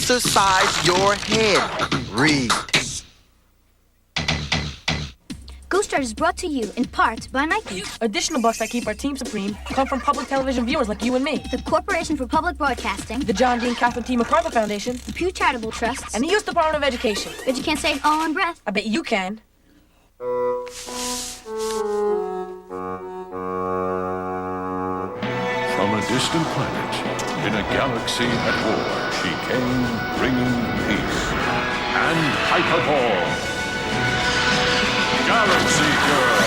exercise your head. Read. Ghost Rider is brought to you in part by Nike, Additional bucks that keep our team supreme come from public television viewers like you and me. the Corporation for Public Broadcasting, The John Dean Catherine T. MacArthur Foundation, the Pew Charitable Trusts, and the U.S. Department of Education. but you can't say it all in breath. I bet you can. From a distant planet, in a galaxy at war, she came bringing peace and hyperball. Galaxy Girl!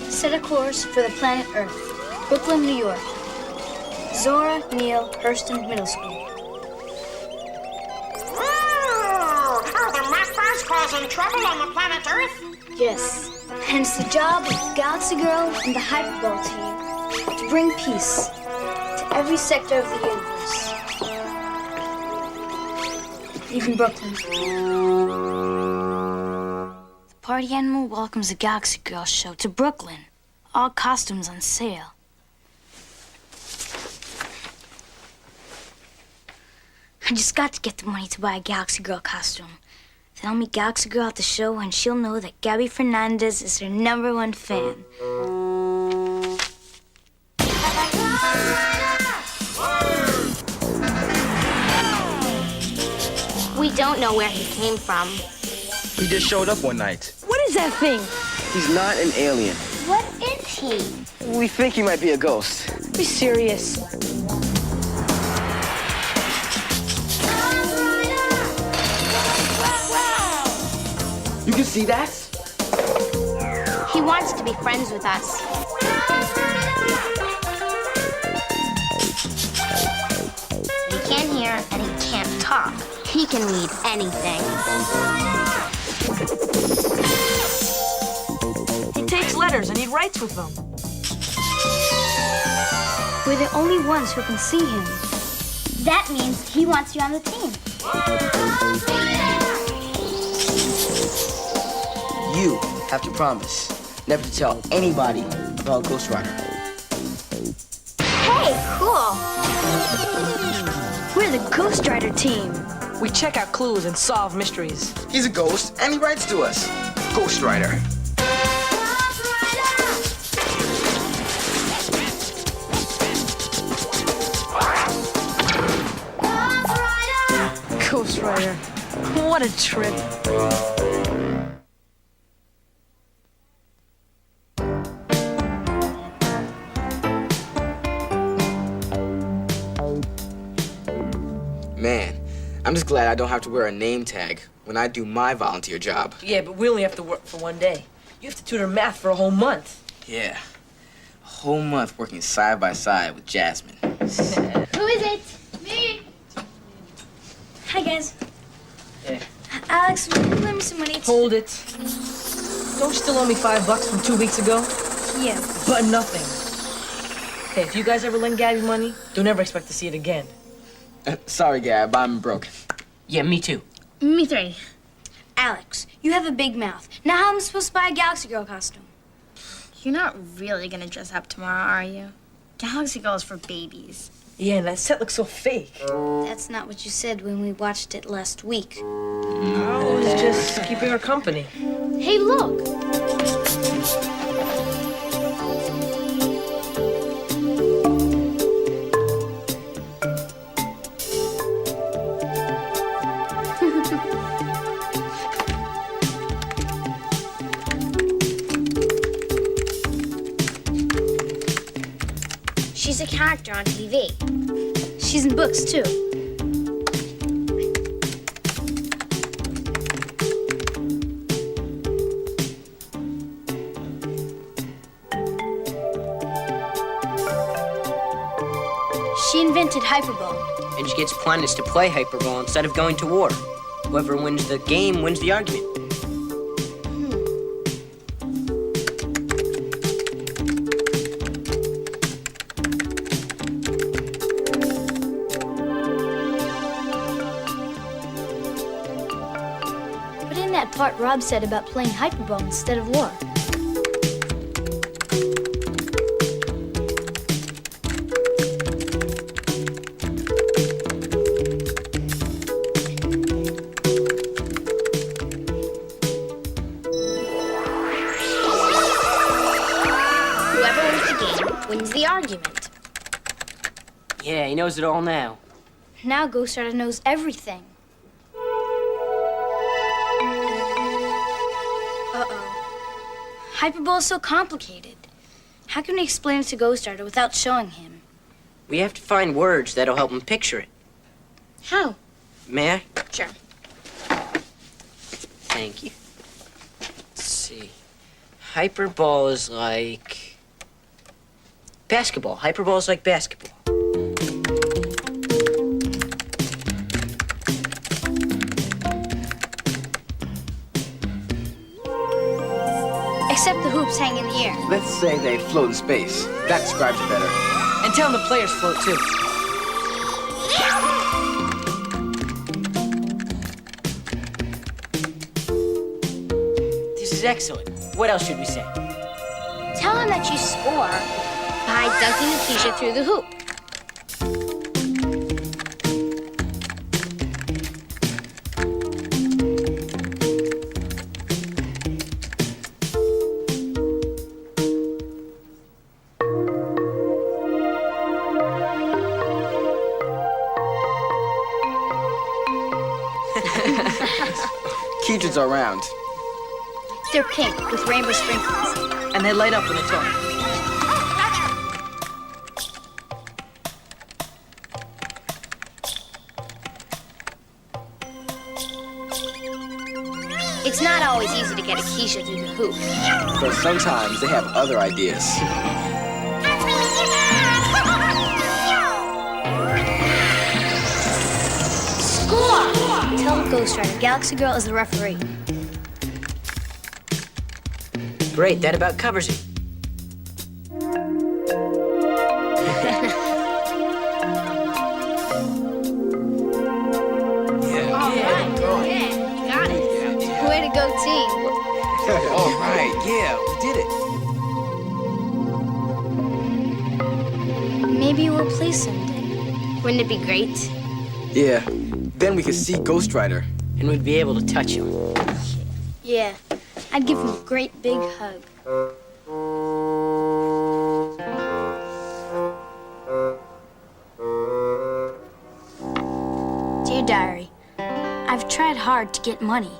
Set a course for the planet Earth. Brooklyn, New York. Zora Neale Hurston Middle School. Oh, the Macros causing trouble on the planet Earth? Yes. And it's the job of Galaxy Girl and the Hyperball team to bring peace to every sector of the universe. Even Brooklyn. The party animal welcomes the Galaxy Girl show to Brooklyn. All costumes on sale. I just got to get the money to buy a Galaxy Girl costume. Then I'll meet Galaxy Girl at the show and she'll know that Gabby Fernandez is her #1 fan. We don't know where he came from. He just showed up one night. What is that thing? He's not an alien. What is he? We think he might be a ghost. Be serious. You can see that? He wants to be friends with us. He can't hear and he can't talk. He can read anything. He takes letters and he writes with them. We're the only ones who can see him. That means he wants you on the team. You have to promise never to tell anybody about Ghost Rider. Hey, cool. We're the Ghost Rider team. We check out clues and solve mysteries. He's a ghost and he writes to us. Ghost Rider. Ghost Rider. What a trip. Man, I'm just glad I don't have to wear a name tag when I do my volunteer job. Yeah, but we only have to work for one day. You have to tutor math for a whole month. Yeah. A whole month working side by side with Jasmine. Who is it? Me. Hi, guys. Hey. Alex, will you lend me some money? Hold it. Don't you still owe me $5 from 2 weeks ago? Yeah. But nothing. Hey, if you guys ever lend Gabby money, don't ever expect to see it again. Sorry, Gab, I'm broke. Yeah, me too. Me 3. Alex, you have a big mouth. Now how am I supposed to buy a Galaxy Girl costume? You're not really gonna dress up tomorrow, are you? Galaxy Girl is for babies. Yeah, and that set looks so fake. That's not what you said when we watched it last week. I was just keeping her company. Hey, look. She's a character on TV. She's in books, too. She invented Hyperball. Educates planets to play Hyperball instead of going to war. Whoever wins the game wins the argument. part Rob said about playing hyperball instead of war. Whoever wins the game wins the argument. Yeah, he knows it all now. Now Ghost Rider knows everything. Uh-oh. Hyperball is so complicated. How can we explain it to Ghost Rider without showing him? We have to find words that'll help him picture it. How? May I? Sure. Thank you. Let's see. Hyperball is like basketball. Hyperball is like basketball. Except the hoops hang in the air. Let's say they float in space. That describes it better. And tell him the players float too. This is excellent. What else should we say? Tell him that you score by dunking the t-shirt through the hoop. Keychains are round. They're pink with rainbow sprinkles. And they light up when they talk. It's not always easy to get a Keisha through the hoop. But sometimes they have other ideas. Score! Tell Ghost Rider Galaxy Girl is the referee. Great, that about covers it. Got it. Way to go, team. All right, yeah, we did it. Maybe we'll play someday. Wouldn't it be great? Yeah, then we could see Ghost Rider. And we'd be able to touch him. Yeah, I'd give him a great big hug. Dear Diary, I've tried hard to get money.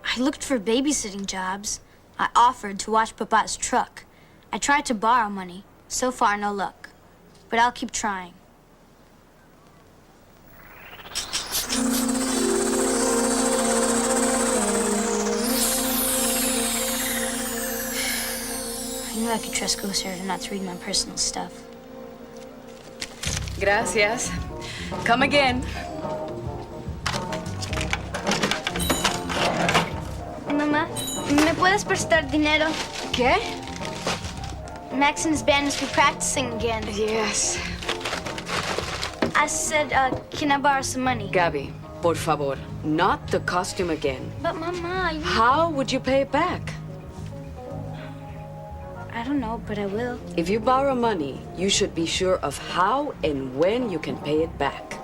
I looked for babysitting jobs. I offered to watch Papa's truck. I tried to borrow money. So far, no luck. But I'll keep trying. I knew I could trust Ghost Rider not to read my personal stuff. Gracias. Come again. Mamá, ¿me puedes prestar dinero? ¿Qué? Max and his band must be practicing again. Yes. I said, can I borrow some money? Gabby, por favor, not the costume again. But Mama, How would you pay it back? I don't know, but I will. If you borrow money, you should be sure of how and when you can pay it back.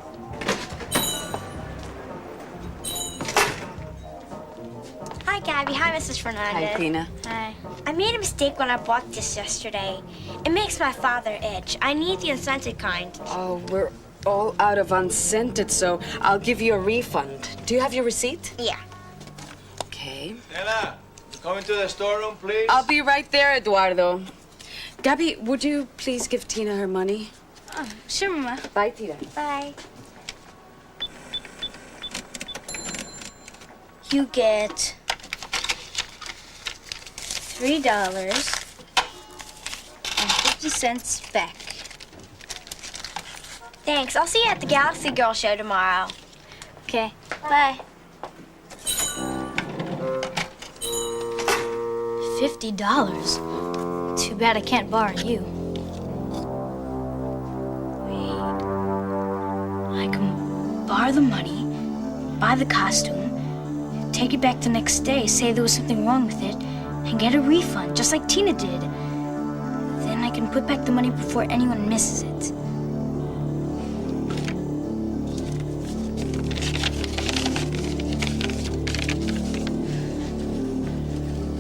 Hi, Gabby. Hi, Mrs. Fernandez. Hi, Tina. Hi. I made a mistake when I bought this yesterday. It makes my father itch. I need the unscented kind. Oh, we're all out of unscented, so I'll give you a refund. Do you have your receipt? Yeah. Okay. Nena, come into the storeroom, please. I'll be right there, Eduardo. Gabby, would you please give Tina her money? Oh, sure, Mama. Bye, Tina. Bye. You get $3.50 back. Thanks. I'll see you at the Galaxy Girl show tomorrow. Okay, bye. $50? Too bad I can't borrow you. Wait. I can borrow the money, buy the costume, take it back the next day, say there was something wrong with it, and get a refund, just like Tina did. Then I can put back the money before anyone misses it.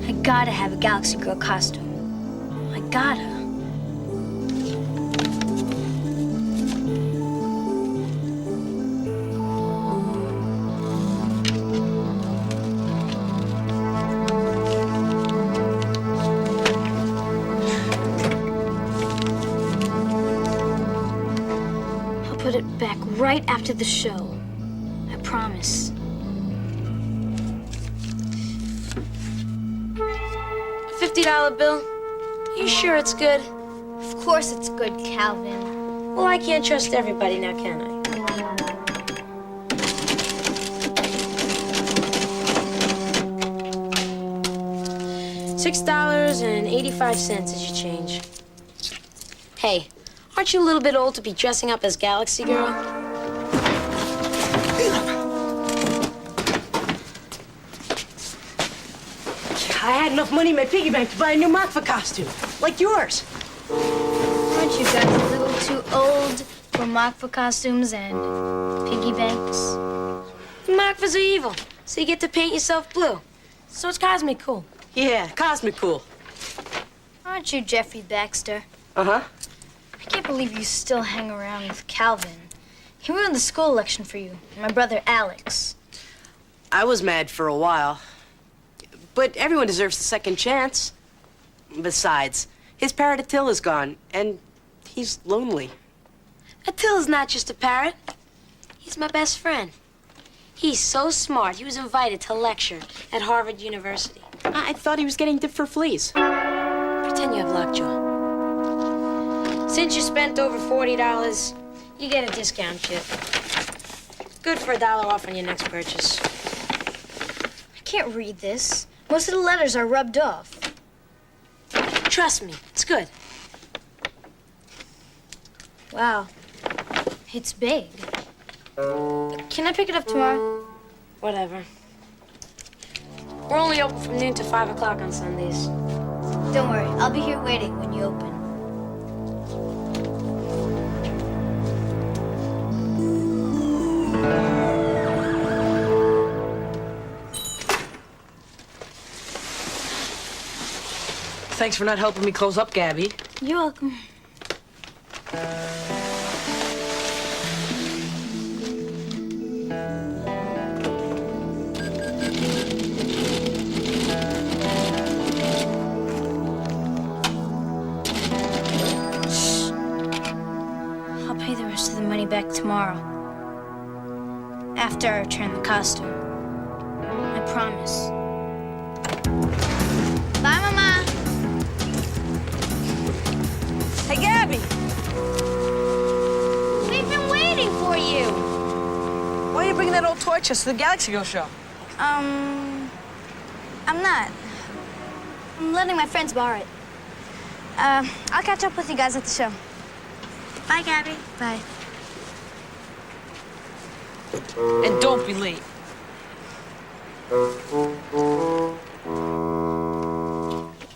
I gotta have a Galaxy Girl costume. I gotta. Put it back right after the show. I promise. $50 bill? You sure it's good? Of course it's good, Calvin. Well, I can't trust everybody now, can I? $6.85 is your change. Hey, aren't you a little bit old to be dressing up as Galaxy Girl? I had enough money in my piggy bank to buy a new Makva costume, like yours. Aren't you guys a little too old for Makva costumes and piggy banks? Makvas are evil, so you get to paint yourself blue. So it's cosmic cool. Yeah, cosmic cool. Aren't you Jeffrey Baxter? Uh-huh. I can't believe you still hang around with Calvin. He ruined the school election for you and my brother Alex. I was mad for a while. But everyone deserves a second chance. Besides, his parrot Attila is gone, and he's lonely. Attila's not just a parrot. He's my best friend. He's so smart, he was invited to lecture at Harvard University. I thought he was getting dipped for fleas. Pretend you have lockjaw. Since you spent over $40, you get a discount kit. Good for $1 off on your next purchase. I can't read this. Most of the letters are rubbed off. Trust me, it's good. Wow. It's big. Can I pick it up tomorrow? Whatever. We're only open from noon to 5 o'clock on Sundays. Don't worry, I'll be here waiting when you open. Thanks for not helping me close up, Gabby. You're welcome. I'll pay the rest of the money back tomorrow. After I return the costume. I promise. Bye, Mama. Hey, Gabby! We've been waiting for you. Why are you bringing that old toy chest to the Galaxy Girl show? I'm not. I'm letting my friends borrow it. I'll catch up with you guys at the show. Bye, Gabby. Bye. And don't be late.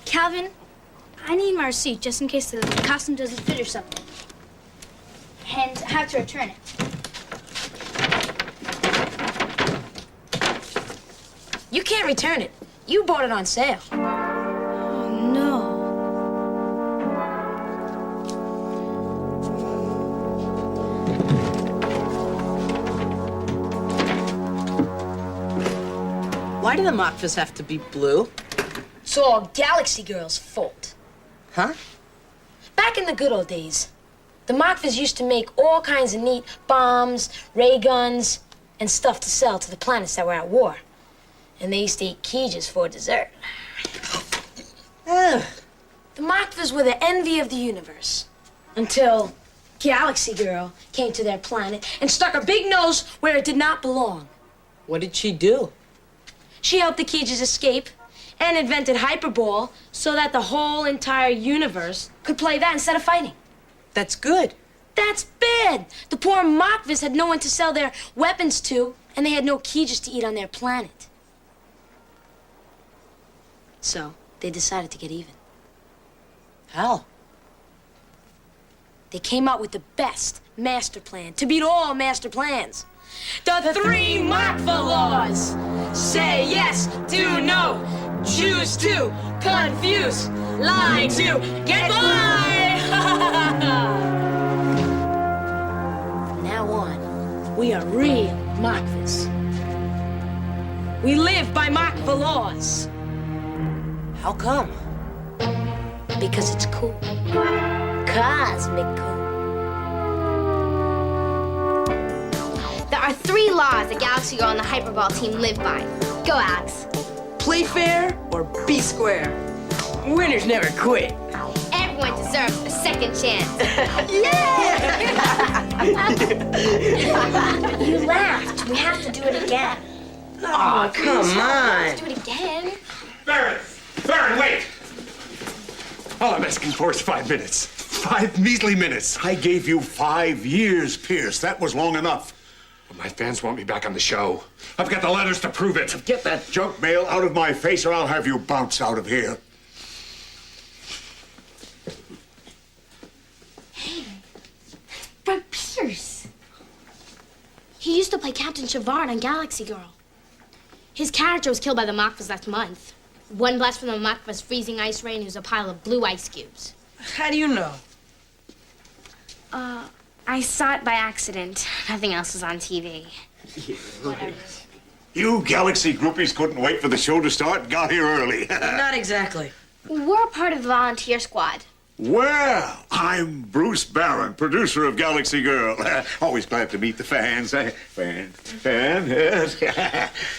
Calvin, I need my receipt just in case the costume doesn't fit or something. And I have to return it. You can't return it. You bought it on sale. Oh, no. Why do the Makvas have to be blue? It's all Galaxy Girl's fault. Huh? Back in the good old days, the Makvas used to make all kinds of neat bombs, ray guns, and stuff to sell to the planets that were at war. And they used to eat Keejas for dessert. Ugh. The Makvas were the envy of the universe. Until Galaxy Girl came to their planet and stuck her big nose where it did not belong. What did she do? She helped the Keejas escape and invented Hyperball so that the whole entire universe could play that instead of fighting. That's good. That's bad. The poor Makvas had no one to sell their weapons to, and they had no Keejas to eat on their planet. So they decided to get even. How? They came out with the best master plan to beat all master plans. The three Markva laws. Say yes, do no, choose to, confuse, lie to, get by! From now on, we are real Markvas. We live by Markva laws. How come? Because it's cool. Cosmic cool. There are 3 laws the Galaxy Girl and the Hyperball team live by. Go, Alex. Play fair or be square. Winners never quit. Everyone deserves a second chance. You laughed. We have to do it again. Oh, come on. Let's do it again. Baron, wait! All I'm asking for is 5 minutes. 5 measly minutes. I gave you 5 years, Pierce. That was long enough. But my fans want me back on the show. I've got the letters to prove it. Get that junk mail out of my face or I'll have you bounce out of here. Brett Pierce. He used to play Captain Shavard on Galaxy Girl. His character was killed by the Markvas last month. One blast from the Markvas freezing ice rain was a pile of blue ice cubes. How do you know? I saw it by accident. Nothing else was on TV. Whatever. You Galaxy groupies couldn't wait for the show to start and got here early. Not exactly. We're part of the volunteer squad. Well, I'm Bruce Barron, producer of Galaxy Girl. Always glad to meet the fans. Fan, yes.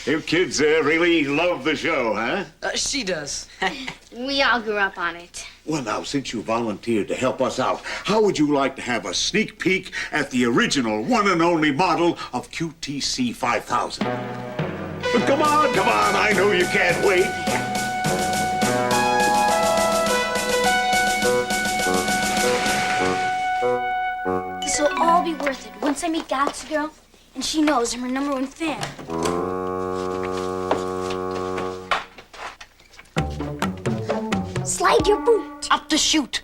You kids really love the show, huh? She does. We all grew up on it. Well, now, since you volunteered to help us out, how would you like to have a sneak peek at the original one and only model of QTC 5000? But come on, I know you can't wait. This will all be worth it once I meet Galaxy Girl and she knows I'm her #1 fan. Slide your boot. Up the chute.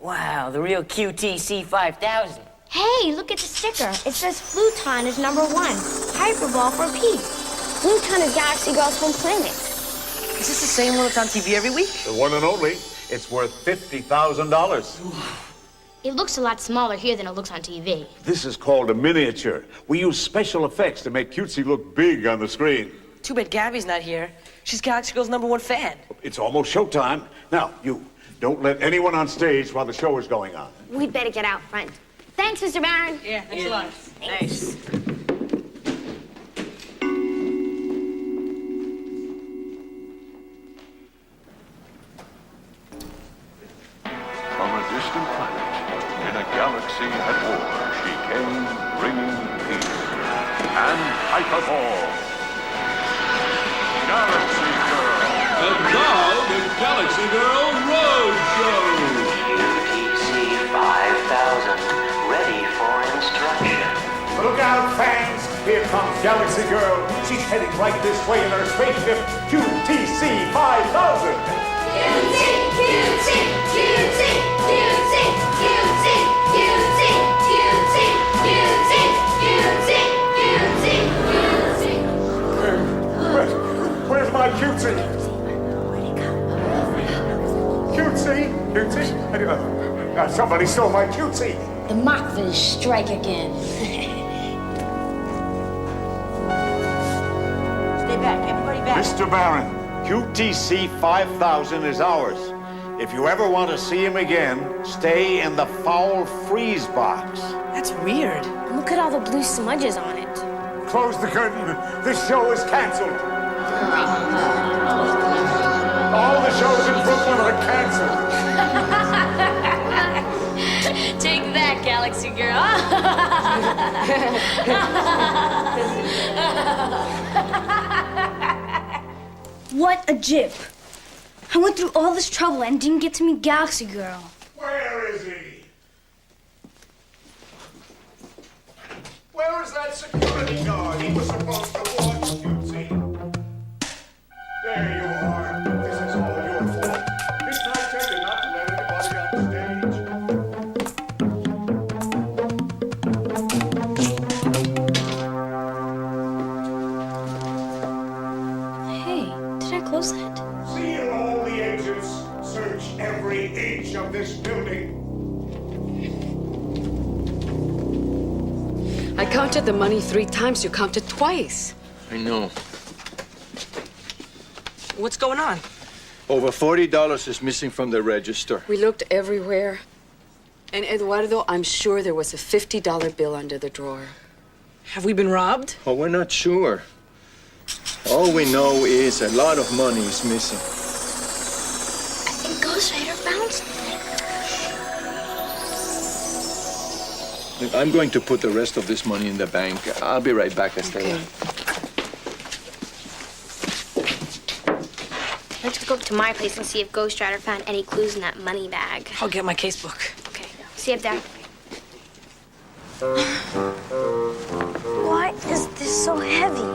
Wow, the real QTC 5000. Hey, look at the sticker. It says Fluton is #1. Hyperball for peace. Fluton is Galaxy Girl's home planet. Is this the same one that's on TV every week? The one and only. It's worth $50,000. It looks a lot smaller here than it looks on TV. This is called a miniature. We use special effects to make Cutesy look big on the screen. Too bad Gabby's not here. She's Galaxy Girl's #1 fan. It's almost showtime. Now, you, don't let anyone on stage while the show is going on. We'd better get out front. Thanks, Mr. Barron. Yeah, thanks a lot. Nice. From a distant planet, in a galaxy at war, she came bringing peace and hyperball. Galaxy Girl. And now, the Galaxy Girl Road Show. QTC 5000, ready for instruction. Look out, fans! Here comes Galaxy Girl. She's heading right this way in her spaceship, QTC 5000. Where's my Cutesy? Cutesy? Somebody stole my Cutesy. The Markvas strike again. Stay back, everybody back. Mr. Barron, QTC 5000 is ours. If you ever want to see him again, stay in the foul freeze box. That's weird. Look at all the blue smudges on it. Close the curtain. This show is canceled. All the shows in Brooklyn are canceled. Take that, Galaxy Girl. What a jip. I went through all this trouble and didn't get to meet Galaxy Girl. Where is he? Where is that security guard? He was supposed to watch QT. There you are. This is all your fault. It's not tender not to let anybody on stage. Hey, did I close that? Seal all the exits. Search every inch of this building. I counted the money 3 times. You counted twice. I know. What's going on? Over $40 is missing from the register. We looked everywhere. And Eduardo, I'm sure there was a $50 bill under the drawer. Have we been robbed? Oh, we're not sure. All we know is a lot of money is missing. I think Ghost Rider found something. Look, I'm going to put the rest of this money in the bank. I'll be right back, Estella. Let's go up to my place and see if Ghost Rider found any clues in that money bag. I'll get my casebook. Okay. See you up there. Why is this so heavy?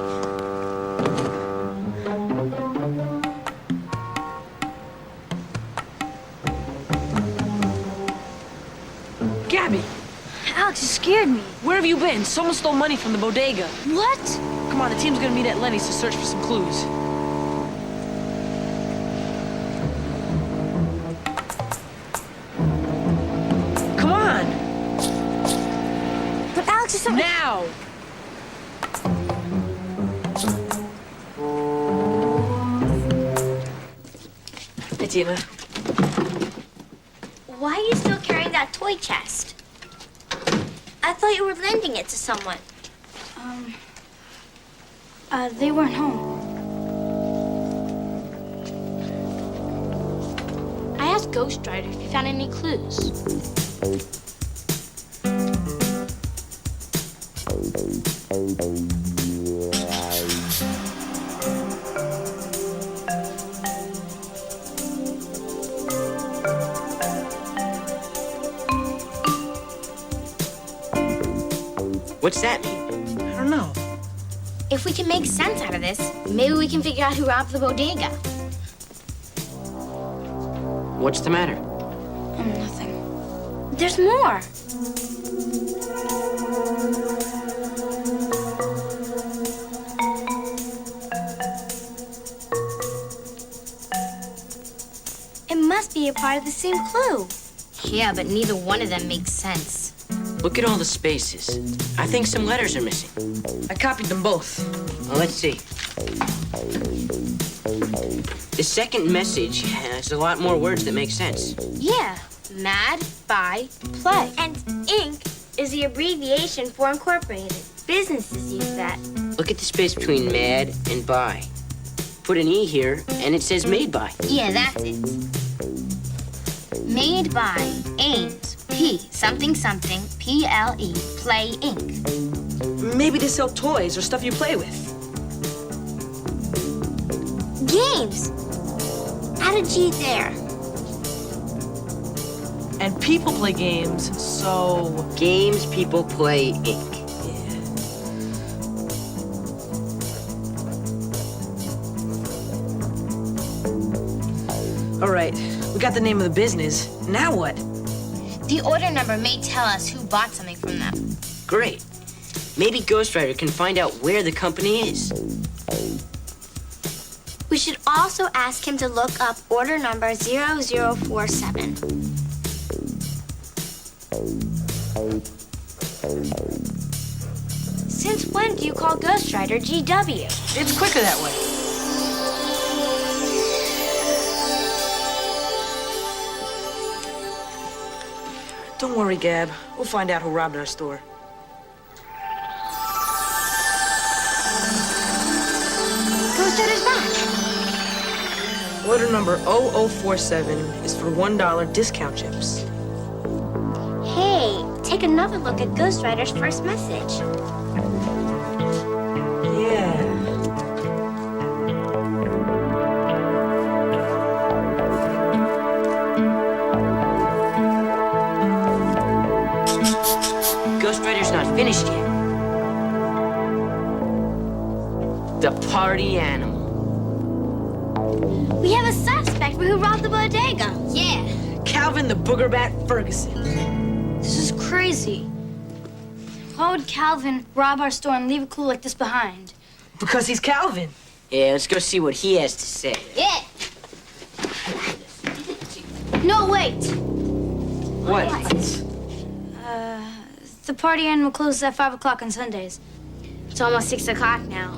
Gabby! Alex, you scared me. Where have you been? Someone stole money from the bodega. What? Come on, the team's gonna meet at Lenny's to search for some clues. Come on! But Alex is so... Now! Hey, Tina. Why are you still carrying that toy chest? I thought you were lending it to someone. They weren't home. I asked Ghost Rider if he found any clues. What's that mean? I don't know. If we can make sense out of this, maybe we can figure out who robbed the bodega. What's the matter? Nothing. There's more. It must be a part of the same clue. Yeah, but neither one of them makes sense. Look at all the spaces. I think some letters are missing. I copied them both. Well, let's see. The second message has a lot more words that make sense. Yeah. Mad, buy, play. And Inc. is the abbreviation for Incorporated. Businesses use that. Look at the space between mad and buy. Put an E here, and it says made by. Yeah, that's it. Made by Ames, P something something, PLE, Play Inc. Maybe they sell toys or stuff you play with. Games. Add a G there. And people play games, so... Games people play Inc. All right, we got the name of the business. Now what? The order number may tell us who bought something from them. Great. Maybe Ghost Rider can find out where the company is. We should also ask him to look up order number 0047. Since when do you call Ghost Rider GW? It's quicker that way. Don't worry, Gab. We'll find out who robbed our store. Ghost Rider's back. Order number 0047 is for $1 discount chips. Hey, take another look at Ghost Rider's first message. Yeah. Ghost Rider's not finished yet. party animal. We have a suspect for who robbed the bodega. Yeah, Calvin the Booger Bat Ferguson. This is crazy. Why would Calvin rob our store and leave a clue like this behind? Because he's Calvin. Yeah, let's go see what he has to say. Yeah. No, wait. What? The party animal closes at 5 o'clock on Sundays. It's almost 6 o'clock now.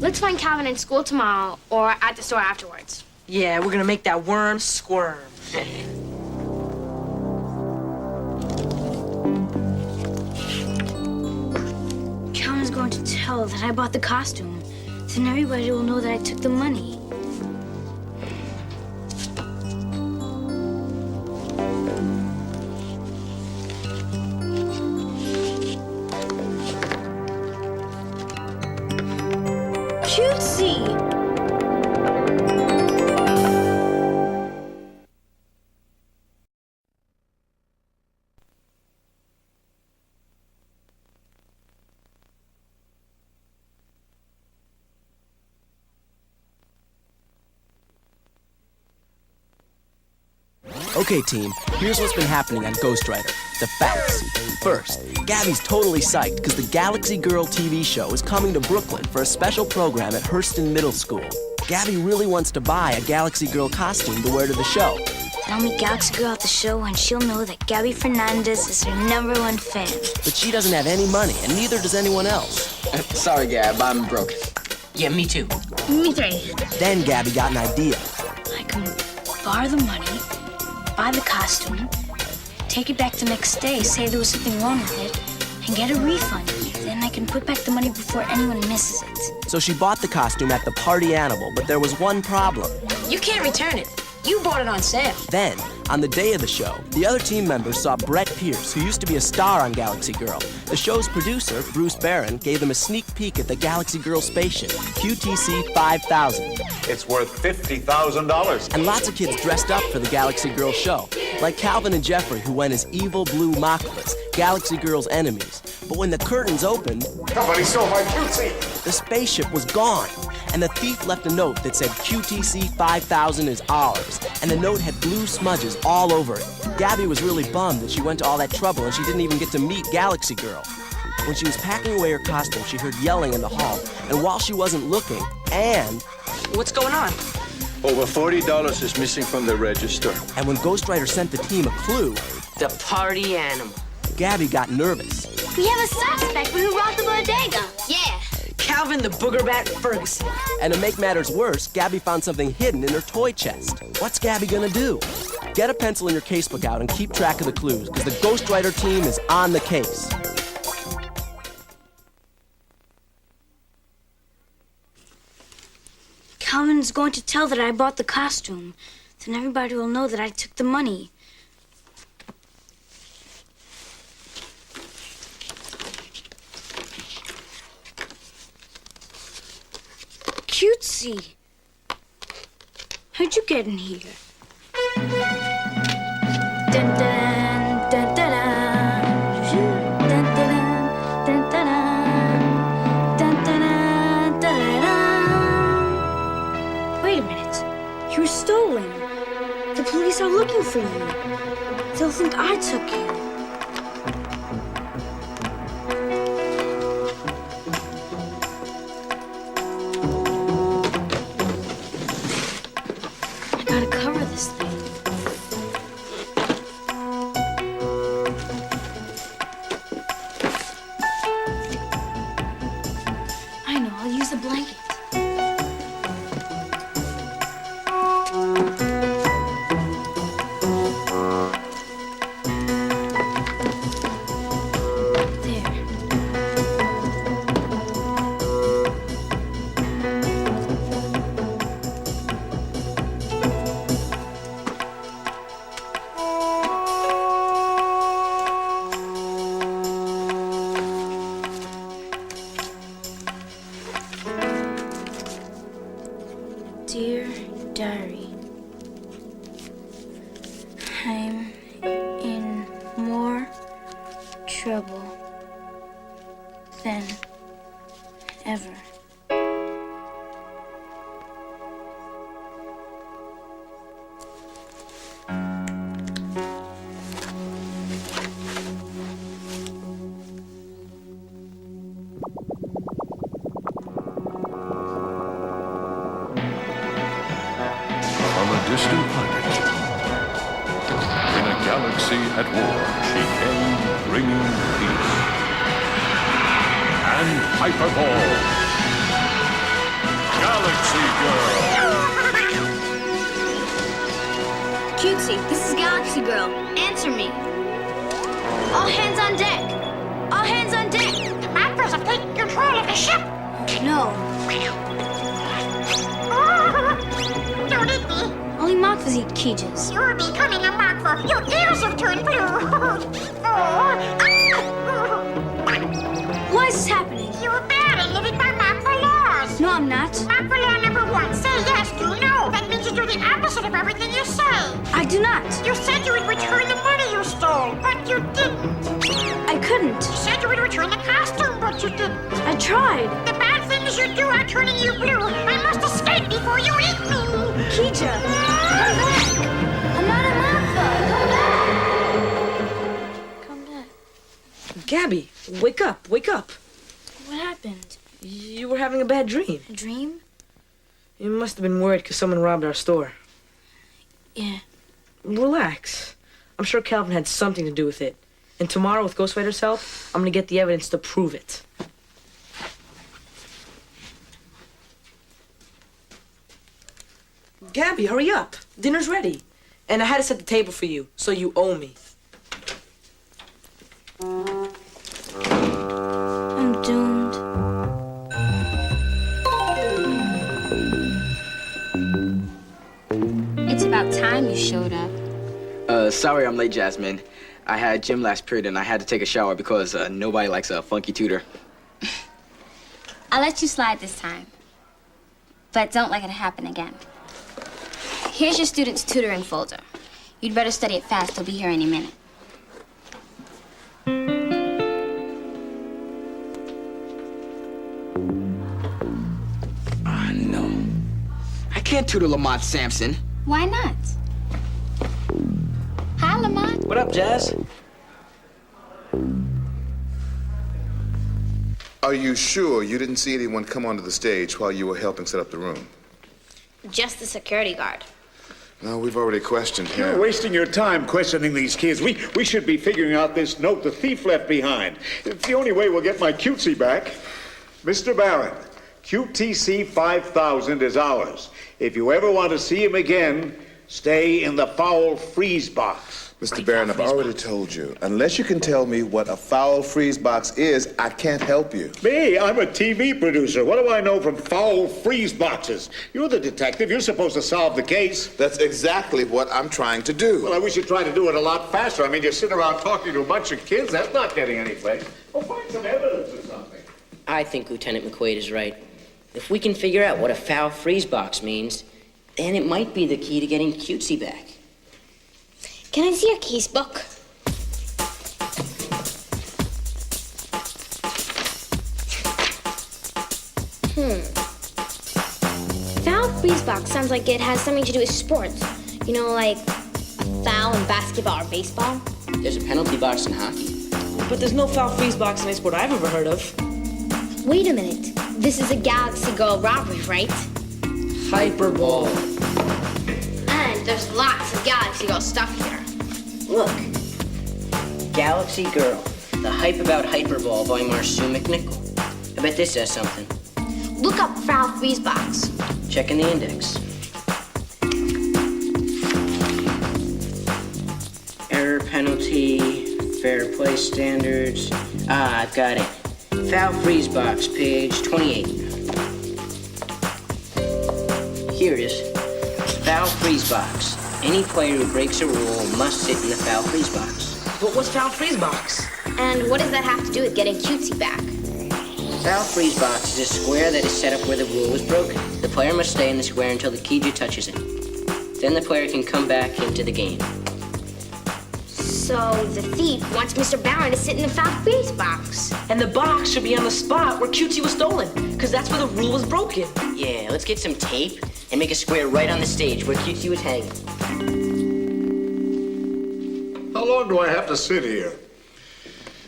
Let's find Calvin in school tomorrow or at the store afterwards. Yeah, we're gonna make that worm squirm. Calvin's going to tell that I bought the costume. Then everybody will know that I took the money. Cutesy! Okay, team, here's what's been happening on Ghost Rider. The facts. First, Gabby's totally psyched because the Galaxy Girl TV show is coming to Brooklyn for a special program at Hurston Middle School. Gabby really wants to buy a Galaxy Girl costume to wear to the show. Then I'll meet Galaxy Girl at the show and she'll know that Gabby Fernandez is her #1 fan. But she doesn't have any money, and neither does anyone else. Sorry, Gab, I'm broke. Yeah, me too. Me three. Then Gabby got an idea. I can borrow the money, buy the costume, take it back the next day, say there was something wrong with it, and get a refund. Then I can put back the money before anyone misses it. So she bought the costume at the Party Animal, but there was one problem. You can't return it. You bought it on sale. Then, on the day of the show, the other team members saw Brett Pierce, who used to be a star on Galaxy Girl. The show's producer, Bruce Barron, gave them a sneak peek at the Galaxy Girl spaceship, QTC 5000. It's worth $50,000. And lots of kids dressed up for the Galaxy Girl show, like Calvin and Jeffrey, who went as evil blue Mockfas, Galaxy Girl's enemies. But when the curtains opened, Somebody stole my cutesy. the spaceship was gone. And the thief left a note that said QTC 5000 is ours. And the note had blue smudges all over it. Gabby was really bummed that she went to all that trouble and she didn't even get to meet Galaxy Girl. When she was packing away her costume, she heard yelling in the hall. And while she wasn't looking, Anne... What's going on? Over $40 is missing from the register. And when Ghost Rider sent the team a clue... The party animal. Gabby got nervous. We have a suspect for who robbed the bodega. Yeah, Calvin the Booger Bat Ferguson. And to make matters worse, Gabby found something hidden in her toy chest. What's Gabby gonna do? Get a pencil in your casebook out and keep track of the clues, because the Ghost Rider team is on the case. Calvin's going to tell that I bought the costume. Then everybody will know that I took the money. Cutesy. How'd you get in here? Dun dun dun dun dun. Dun dun dun dun dun dun dun dun. Wait a minute. You were stolen. The police are looking for you. They'll think I took you. Dear Diary, I'm in more trouble than ever. from a distant planet. In a galaxy at war, she came bringing peace. And Hyperball. Galaxy Girl. Cutesy, this is Galaxy Girl. Answer me. All hands on deck. All hands on deck. The Macros have taken control of the ship. No. Don't eat me. Only Makvas eat Keejas. You're becoming a Macro. Your ears have turned blue. Why is this happening? You're bad at living by Macro laws. No, I'm not. Macro law number 1. Say yes, do no. That means you do the opposite of everything you say. I do not. You said you would return the money you stole, but you didn't. I couldn't. You said you would return the costume, but you didn't. I tried. The bad things you do are turning you blue. I must escape before you eat me. Keeja, come back. I'm not a Makva. Come back. Gabby, wake up, wake up. What happened? You were having a bad dream. A dream? You must have been worried because someone robbed our store. Yeah. Relax. I'm sure Calvin had something to do with it. And tomorrow, with Ghostwriter's help, I'm gonna get the evidence to prove it. Gabby, hurry up. Dinner's ready. And I had to set the table for you, so you owe me. I'm doomed. It's about time you showed up. Sorry I'm late, Jasmine. I had gym last period and I had to take a shower because nobody likes a funky tutor. I'll let you slide this time. But don't let it happen again. Here's your student's tutoring folder. You'd better study it fast. He'll be here any minute. No. I can't tutor Lamont Sampson. Why not? Hi, Lamont. What up, Jazz? Are you sure you didn't see anyone come onto the stage while you were helping set up the room? Just the security guard. No, we've already questioned him. You're wasting your time questioning these kids. We should be figuring out this note the thief left behind. It's the only way we'll get my cutesy back. Mr. Barron, QTC 5000 is ours. If you ever want to see him again, stay in the foul freeze box. Mr. Barron, I've already told you, unless you can tell me what a foul freeze box is, I can't help you. Me? I'm a TV producer. What do I know from foul freeze boxes? You're the detective. You're supposed to solve the case. That's exactly what I'm trying to do. Well, I wish you'd try to do it a lot faster. I mean, you're sitting around talking to a bunch of kids. That's not getting any place. Well, find some evidence or something. I think Lieutenant McQuaid is right. If we can figure out what a foul freeze box means, then it might be the key to getting Cutesy back. Can I see your case book? Foul freeze box sounds like it has something to do with sports. You know, like foul in basketball or baseball. There's a penalty box in hockey. But there's no foul freeze box in any sport I've ever heard of. Wait a minute. This is a Galaxy Girl robbery, right? Hyperball. And there's lots of Galaxy Girl stuff here. Look. Galaxy Girl. The Hype About Hyperball by Marceau McNichol. I bet this says something. Look up foul freeze box. Check in the index. Error penalty, fair play standards. Ah, I've got it. Foul freeze box, page 28. Here it is. Foul freeze box. Any player who breaks a rule must sit in the foul freeze box. But what's foul freeze box? And what does that have to do with getting Cutesy back? Foul freeze box is a square that is set up where the rule was broken. The player must stay in the square until the Keeja touches it. Then the player can come back into the game. So the thief wants Mr. Barron to sit in the foul freeze box. And the box should be on the spot where Cutesy was stolen, because that's where the rule was broken. Yeah, let's get some tape and make a square right on the stage where Cutesy was hanging. How long do I have to sit here?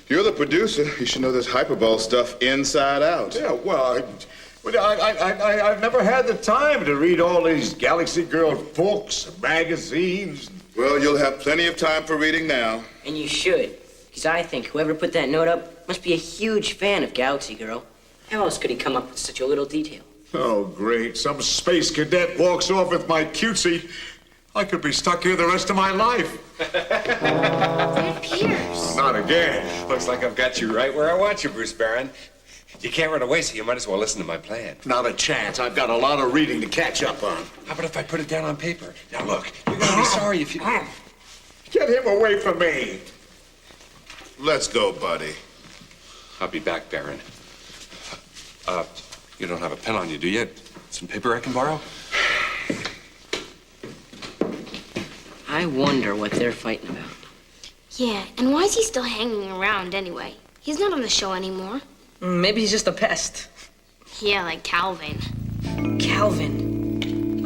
You're the producer. You should know this hyperball stuff inside out. Yeah, well, Well, I've never had the time to read all these Galaxy Girl books, magazines. Well, you'll have plenty of time for reading now. And you should, because I think whoever put that note up must be a huge fan of Galaxy Girl. How else could he come up with such a little detail? Oh, great. Some space cadet walks off with my cutesy. I could be stuck here the rest of my life. Red Pierce. Not again. Looks like I've got you right where I want you, Bruce Barron. You can't run away, so you might as well listen to my plan. Not a chance. I've got a lot of reading to catch up on. How about if I put it down on paper? Now look, you're gonna be sorry if you... Get him away from me. Let's go, buddy. I'll be back, Baron. You don't have a pen on you, do you? Some paper I can borrow? I wonder what they're fighting about. Yeah, and why is he still hanging around anyway? He's not on the show anymore. Maybe he's just a pest. Yeah, like Calvin. Calvin.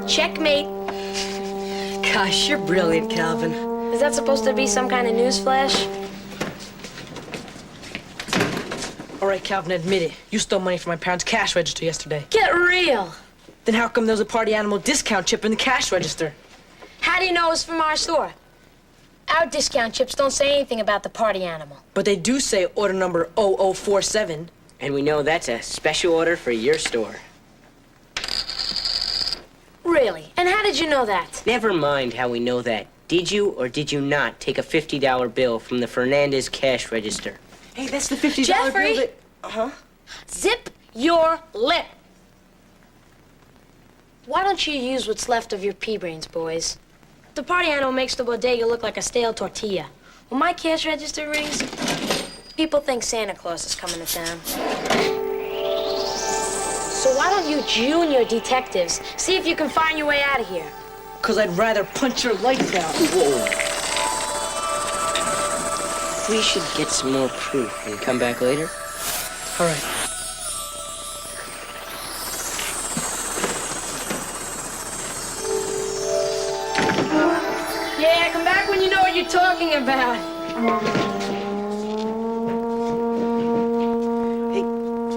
Checkmate. Gosh, you're brilliant, Calvin. Is that supposed to be some kind of news flash? All right, Calvin, admit it. You stole money from my parents' cash register yesterday. Get real. Then how come there was a party animal discount chip in the cash register? How do you know it was from our store? Our discount chips don't say anything about the party animal. But they do say order number 0047. And we know that's a special order for your store. Really? And how did you know that? Never mind how we know that. Did you or did you not take a $50 bill from the Fernandez cash register? Hey, that's the $50 Jeffrey! bill that... Huh? Zip your lip. Why don't you use what's left of your pea brains, boys? The party animal makes the bodega look like a stale tortilla. When my cash register rings, people think Santa Claus is coming to town. So why don't you junior detectives see if you can find your way out of here? Because I'd rather punch your lights out. Whoa. We should get some more proof and come back later. All right. Yeah, come back when you know what you're talking about. Hey,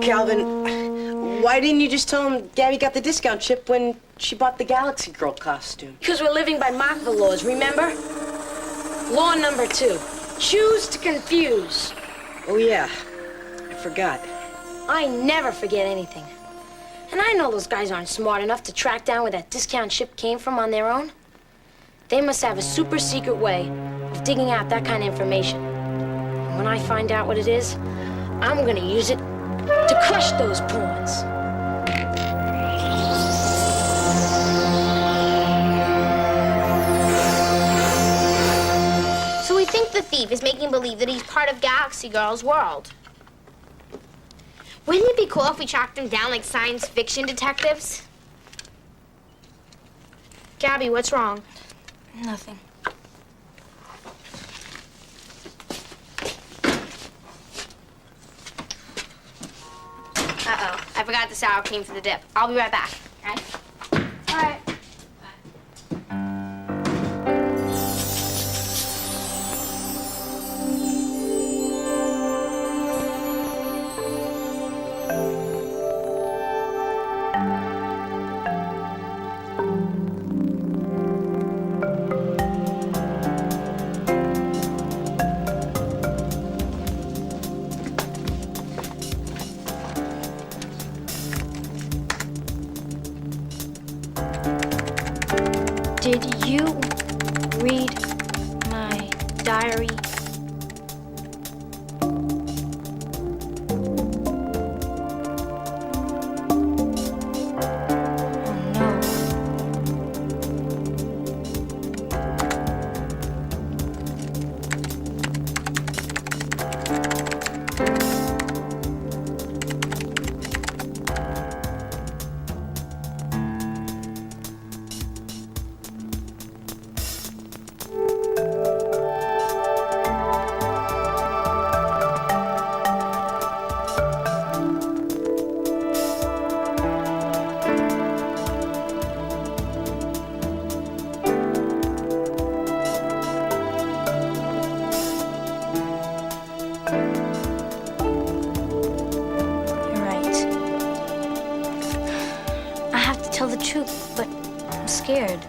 Calvin, why didn't you just tell him Gabby got the discount chip when she bought the Galaxy Girl costume? Because we're living by Mockville laws, remember? Law number 2. Choose to confuse. Oh, yeah. I forgot. I never forget anything. And I know those guys aren't smart enough to track down where that discount chip came from on their own. They must have a super secret way of digging out that kind of information. And when I find out what it is, I'm gonna use it to crush those pawns. So we think the thief is making believe that he's part of Galaxy Girl's world. Wouldn't it be cool if we tracked him down like science fiction detectives? Gabby, what's wrong? Nothing. Uh-oh, I forgot the sour cream for the dip. I'll be right back, okay? All right. Did you read my diary? tell the truth, but I'm scared.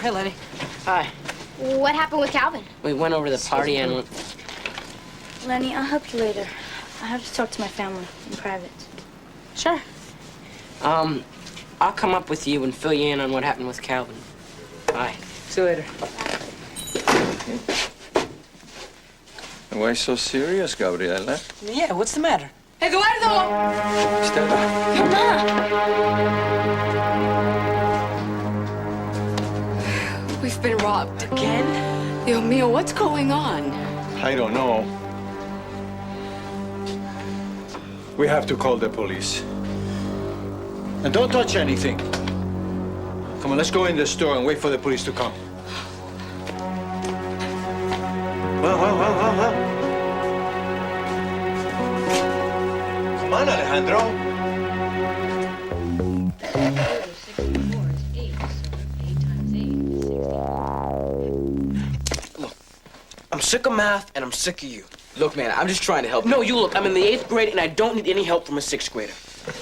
Hey, Lenny. Hi. What happened with Calvin? We went over to the party and... Lenny, I'll help you later. I have to talk to my family in private. Sure. I'll come up with you and fill you in on what happened with Calvin. Bye. See you later. Why so serious, Gabriela? Yeah, what's the matter? Eduardo! We've been robbed. Again? Dios mío, what's going on? I don't know. We have to call the police. And don't touch anything. Come on, let's go in the store and wait for the police to come. Well. Come on, Alejandro. I'm sick of math, and I'm sick of you. Look, man, I'm just trying to help you. No, you look, I'm in the 8th grade, and I don't need any help from a 6th grader.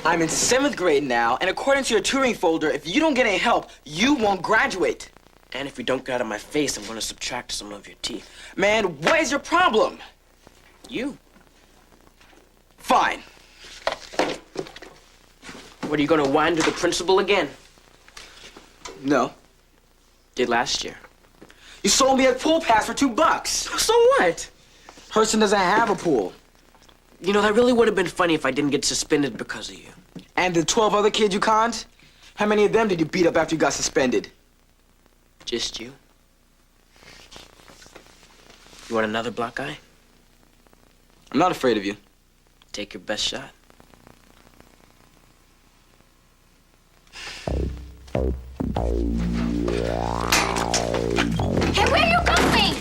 I'm in 7th grade now, and according to your tutoring folder, if you don't get any help, you won't graduate. And if you don't get out of my face, I'm gonna subtract some of your teeth. Man, what is your problem? You. Fine. What, are you gonna whine to the principal again? No. Did last year. You sold me a pool pass for $2. So what? Hurston doesn't have a pool. You know, that really would have been funny if I didn't get suspended because of you. And the 12 other kids you conned? How many of them did you beat up after you got suspended? Just you. You want another black eye? I'm not afraid of you. Take your best shot. Hey, where are you going?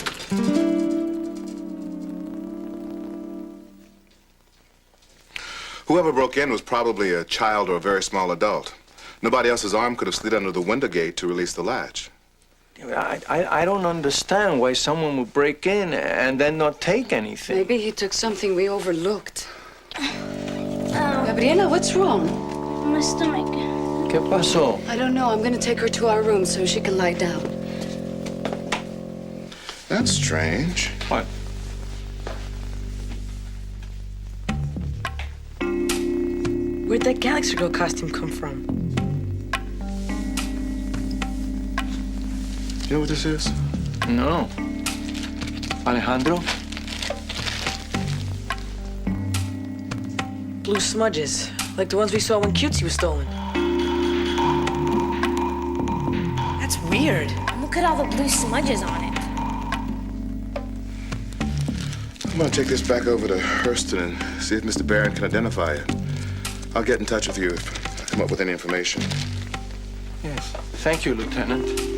Whoever broke in was probably a child or a very small adult. Nobody else's arm could have slid under the window gate to release the latch. I don't understand why someone would break in and then not take anything. Maybe he took something we overlooked. Gabriela, what's wrong? My stomach. ¿Qué pasó? I don't know. I'm going to take her to our room so she can lie down. That's strange. What? Where'd that Galaxy Girl costume come from? You know what this is? No. Alejandro? Blue smudges, like the ones we saw when Cutesy was stolen. That's weird. Look at all the blue smudges on it. I'm gonna take this back over to Hurston and see if Mr. Barron can identify it. I'll get in touch with you if I come up with any information. Yes. Thank you, Lieutenant.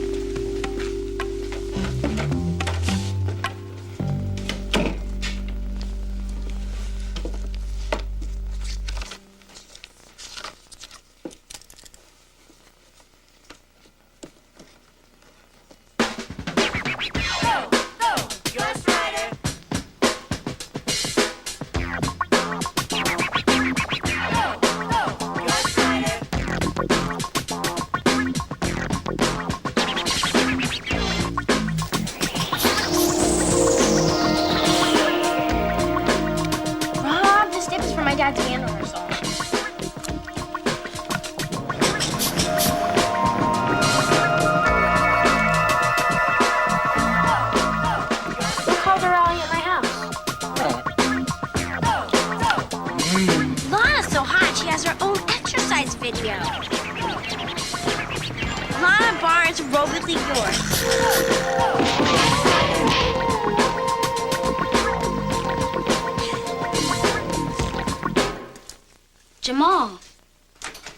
Jamal.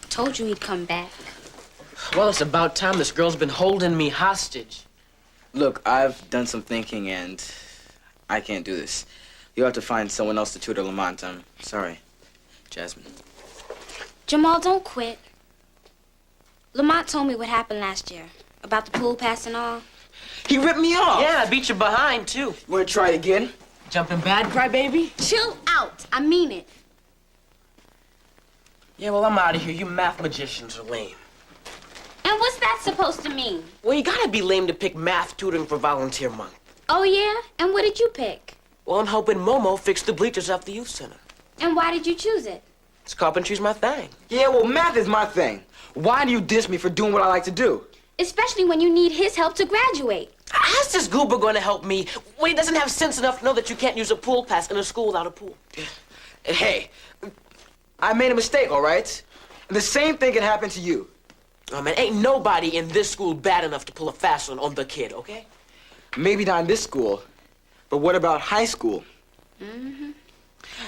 Told you he'd come back. Well, it's about time. This girl's been holding me hostage. Look, I've done some thinking, and I can't do this. You'll have to find someone else to tutor Lamont. I'm sorry, Jasmine. Jamal, don't quit. Lamont told me what happened last year. About the pool pass and all. He ripped me off. Yeah, I beat you behind, too. You want to try it again? Jumping bad, crybaby? Chill out. I mean it. Yeah, well, I'm out of here. You math magicians are lame. And what's that supposed to mean? Well, you gotta be lame to pick math tutoring for volunteer month. Oh, yeah? And what did you pick? Well, I'm hoping Momo fixed the bleachers at the youth center. And why did you choose it? It's carpentry's my thing. Yeah, well, math is my thing. Why do you diss me for doing what I like to do? Especially when you need his help to graduate. How's this goober gonna help me when he doesn't have sense enough to know that you can't use a pool pass in a school without a pool? Hey, I made a mistake, all right? And the same thing can happen to you. Oh, man, ain't nobody in this school bad enough to pull a fast one on the kid, okay? Maybe not in this school, but what about high school? Mm-hmm.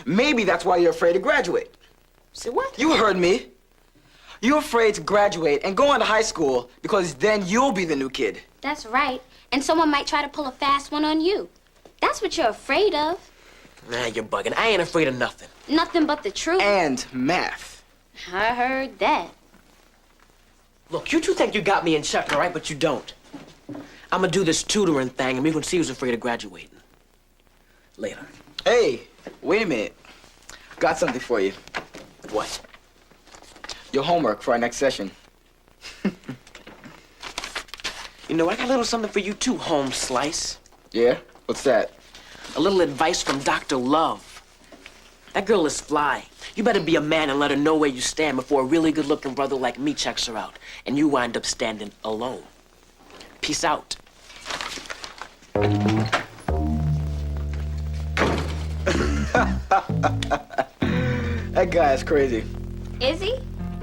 Maybe that's why you're afraid to graduate. Say what? You heard me. You're afraid to graduate and go on to high school because then you'll be the new kid. That's right. And someone might try to pull a fast one on you. That's what you're afraid of. Nah, you're bugging. I ain't afraid of nothing. Nothing but the truth. And math. I heard that. Look, you two think you got me in check, all right? But you don't. I'm gonna do this tutoring thing, and we can see who's afraid of graduating. Later. Hey, wait a minute. Got something for you. What? Your homework for our next session. You know, I got a little something for you too, Home Slice. Yeah? What's that? A little advice from Dr. Love. That girl is fly. You better be a man and let her know where you stand before a really good-looking brother like me checks her out, and you wind up standing alone. Peace out. That guy is crazy. Is he?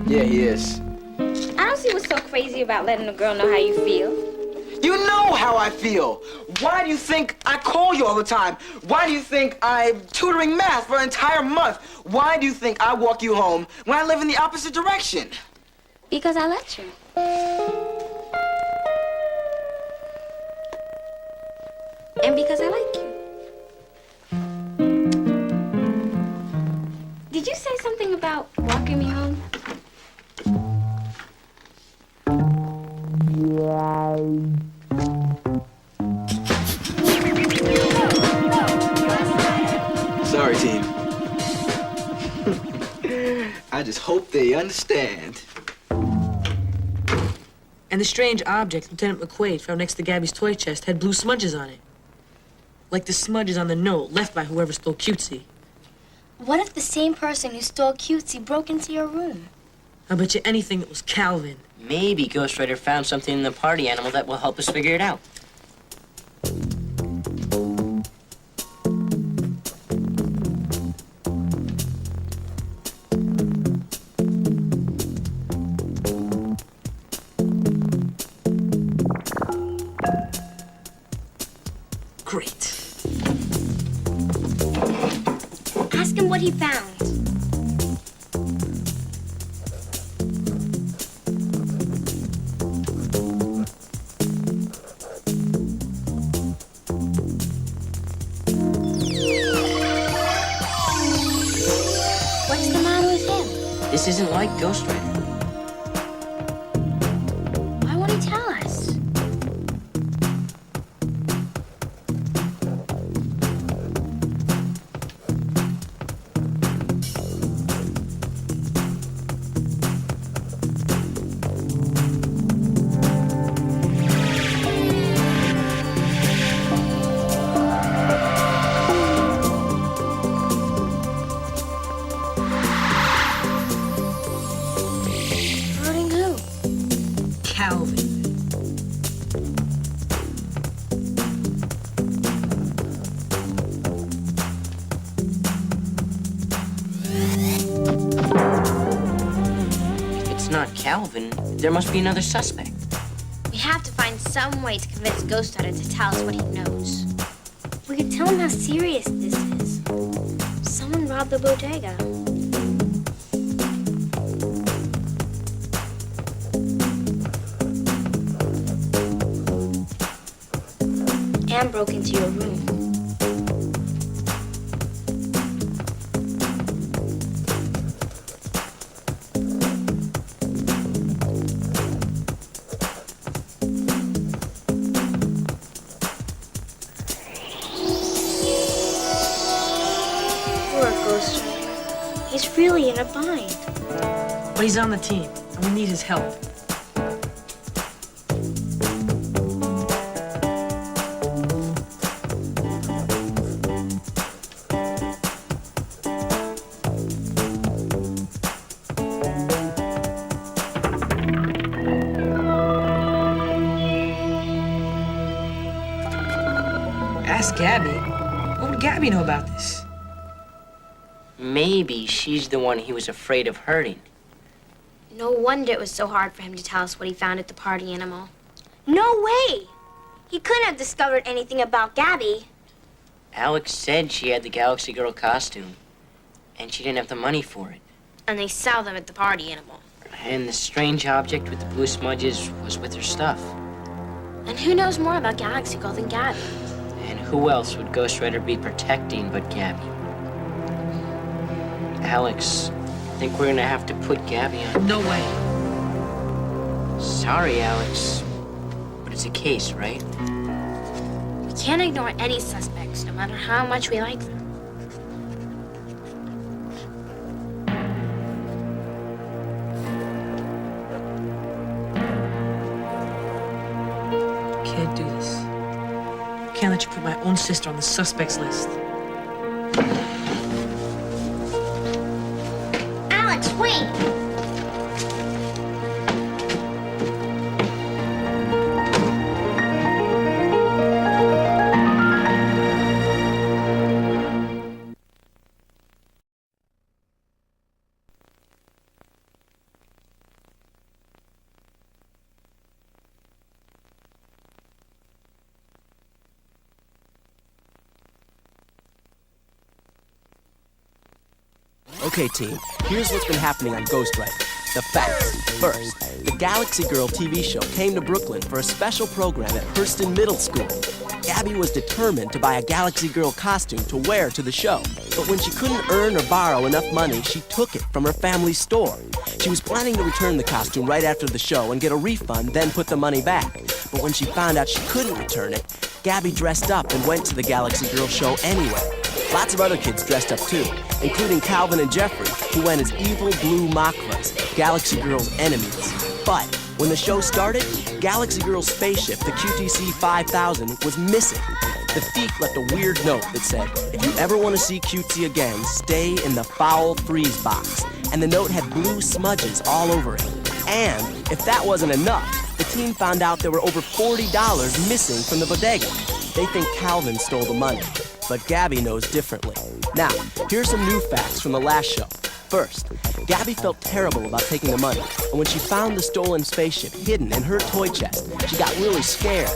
Yeah, he is. I don't see what's so crazy about letting a girl know how you feel. You know how I feel. Why do you think I call you all the time? Why do you think I'm tutoring math for an entire month? Why do you think I walk you home when I live in the opposite direction? Because I let you. And because I like you. Did you say something about walking me home? Sorry, team. I just hope they understand. And the strange object Lieutenant McQuaid found next to Gabby's toy chest had blue smudges on it. Like the smudges on the note left by whoever stole Cutesy. What if the same person who stole Cutesy broke into your room? I bet you anything it was Calvin. Maybe Ghost Rider found something in the party animal that will help us figure it out. Great. Ask him what he found. What's the matter with him? This isn't like Ghost Rider. Why won't he tell us? Hurting who? Calvin. If it's not Calvin, there must be another suspect. We have to find some way to convince Ghost Rider to tell us what he knows. We could tell him how serious this is. Someone robbed the bodega. and broke into your room. Poor Ghost Rider. He's really in a bind. But he's on the team, and we need his help. Ask Gabby. What would Gabby know about this? Maybe she's the one he was afraid of hurting. No wonder it was so hard for him to tell us what he found at the party animal. No way! He couldn't have discovered anything about Gabby. Alex said she had the Galaxy Girl costume, and she didn't have the money for it. And they sell them at the party animal. And the strange object with the blue smudges was with her stuff. And who knows more about Galaxy Girl than Gabby? And who else would Ghost Rider be protecting but Gabby? Alex, I think we're gonna have to put Gabby on. No way. Sorry, Alex, but it's a case, right? We can't ignore any suspects, no matter how much we like them. Can't do this. Can't let you put my own sister on the suspects list. Alex, wait! Okay, team, here's what's been happening on Ghost Rider. The facts. First, the Galaxy Girl TV show came to Brooklyn for a special program at Hurston Middle School. Gabby was determined to buy a Galaxy Girl costume to wear to the show, but when she couldn't earn or borrow enough money, she took it from her family's store. She was planning to return the costume right after the show and get a refund, then put the money back. But when she found out she couldn't return it, Gabby dressed up and went to the Galaxy Girl show anyway. Lots of other kids dressed up too, including Calvin and Jeffrey, who went as evil blue Makras, Galaxy Girl's enemies. But when the show started, Galaxy Girl's spaceship, the QTC 5000, was missing. The thief left a weird note that said, "If you ever want to see Cutesy again, stay in the foul freeze box." And the note had blue smudges all over it. And if that wasn't enough, the team found out there were over $40 missing from the bodega. They think Calvin stole the money, but Gabby knows differently. Now, here's some new facts from the last show. First, Gabby felt terrible about taking the money, and when she found the stolen spaceship hidden in her toy chest, she got really scared.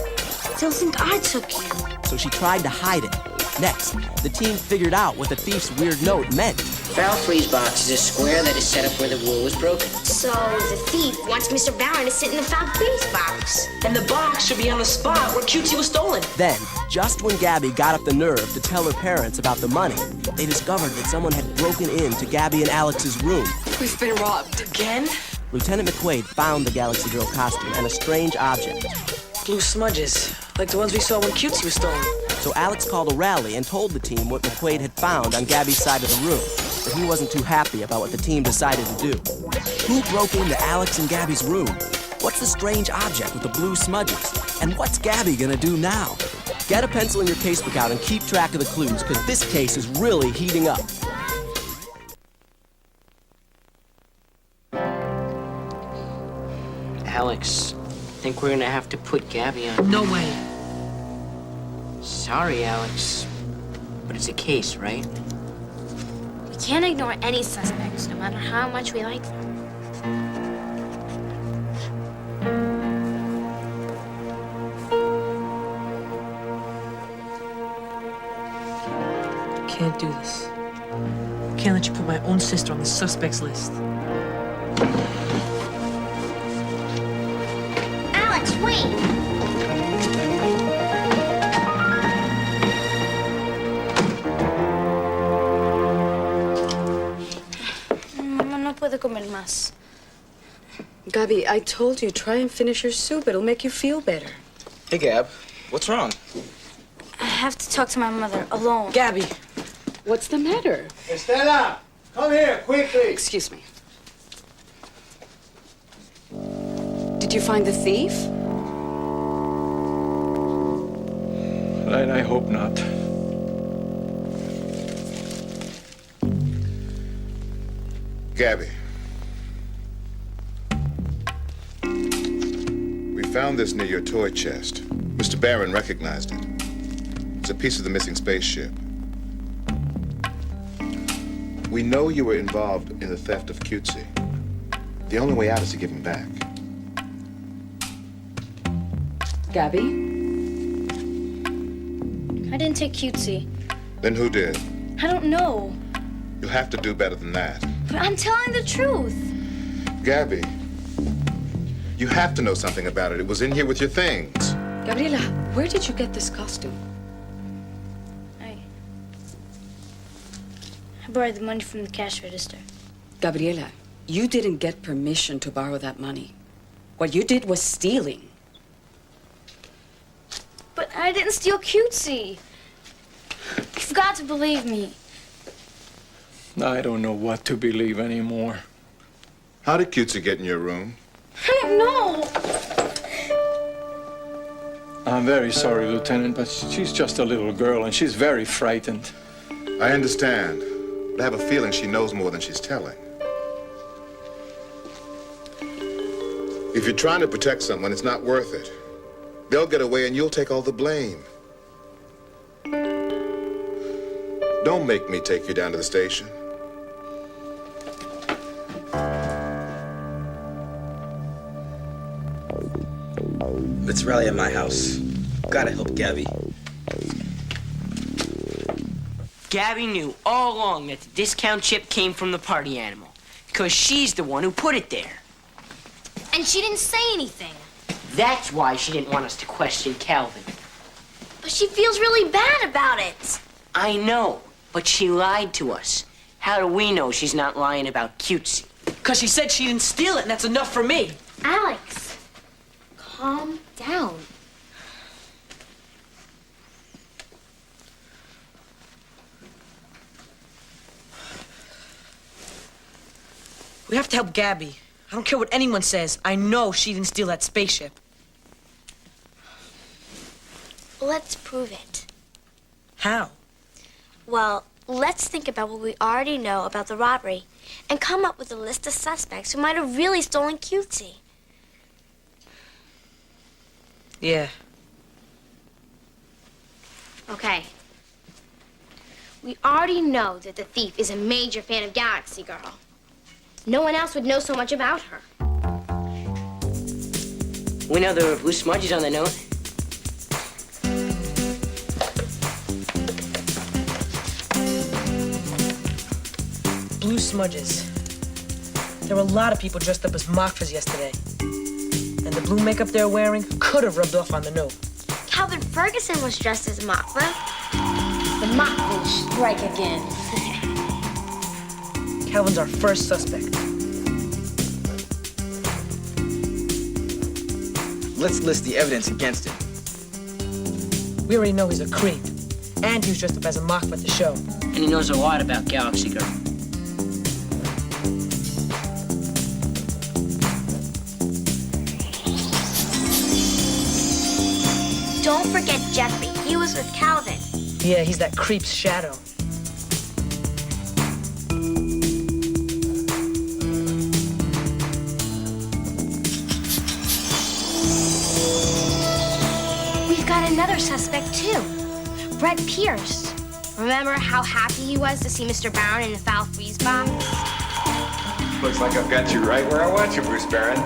They'll think I took you. So she tried to hide it. Next, the team figured out what the thief's weird note meant. Foul freeze box is a square that is set up where the rule was broken. So the thief wants Mr. Barron to sit in the foul freeze box. And the box should be on the spot where Cutesy was stolen. Then, just when Gabby got up the nerve to tell her parents about the money, they discovered that someone had broken into Gabby and Alex's room. We've been robbed again? Lieutenant McQuaid found the Galaxy Girl costume and a strange object. Blue smudges, like the ones we saw when Cutesy was stolen. So Alex called a rally and told the team what McQuaid had found on Gabby's side of the room, but he wasn't too happy about what the team decided to do. Who broke into Alex and Gabby's room? What's the strange object with the blue smudges? And what's Gabby gonna do now? Get a pencil in your casebook out and keep track of the clues, because this case is really heating up. Alex, I think we're gonna have to put Gabby on. No way. Sorry, Alex, but it's a case, right? We can't ignore any suspects, no matter how much we like them. Can't do this. Can't let you put my own sister on the suspects list. Alex, wait! que comer más. Gabby, I told you, try and finish your soup. It'll make you feel better. Hey, Gab. What's wrong? I have to talk to my mother alone. Gabby, what's the matter? Estela, come here, quickly. Excuse me. Did you find the thief? I hope not. Gabby. We found this near your toy chest. Mr. Barron recognized it. It's a piece of the missing spaceship. We know you were involved in the theft of Cutesy. The only way out is to give him back. Gabby? I didn't take Cutesy. Then who did? I don't know. You'll have to do better than that. But I'm telling the truth. Gabby, you have to know something about it. It was in here with your things. Gabriela, where did you get this costume? I borrowed the money from the cash register. Gabriela, you didn't get permission to borrow that money. What you did was stealing. But I didn't steal Cutesy. You've got to believe me. I don't know what to believe anymore. How did Cutesy get in your room? I don't know. I'm very sorry, Lieutenant, but she's just a little girl and she's very frightened. I understand, but I have a feeling she knows more than she's telling. If you're trying to protect someone, it's not worth it. They'll get away and you'll take all the blame. Don't make me take you down to the station. Let's rally at my house. Gotta help Gabby. Gabby knew all along that the discount chip came from the party animal, because she's the one who put it there. And she didn't say anything. That's why she didn't want us to question Calvin. But she feels really bad about it. I know, but she lied to us. How do we know she's not lying about Cutesy? Because she said she didn't steal it, and that's enough for me. Alex, calm down. We have to help Gabby. I don't care what anyone says. I know she didn't steal that spaceship. Let's prove it. How? Well, let's think about what we already know about the robbery and come up with a list of suspects who might have really stolen Cutesy. Yeah. Okay. We already know that the thief is a major fan of Galaxy Girl. No one else would know so much about her. We know there were blue smudges on the note. Blue smudges. There were a lot of people dressed up as Mockfas yesterday. And the blue makeup they're wearing could have rubbed off on the note. Calvin Ferguson was dressed as Mockfa. The mock will strike again. Calvin's our first suspect. Let's list the evidence against him. We already know he's a creep. And he was dressed up as a Mockfa at the show. And he knows a lot about Galaxy Girl. Don't forget Jeffrey. He was with Calvin. Yeah, he's that creep's shadow. We've got another suspect, too. Brett Pierce. Remember how happy he was to see Mr. Barron in the foul freeze box? Looks like I've got you right where I want you, Bruce Barron.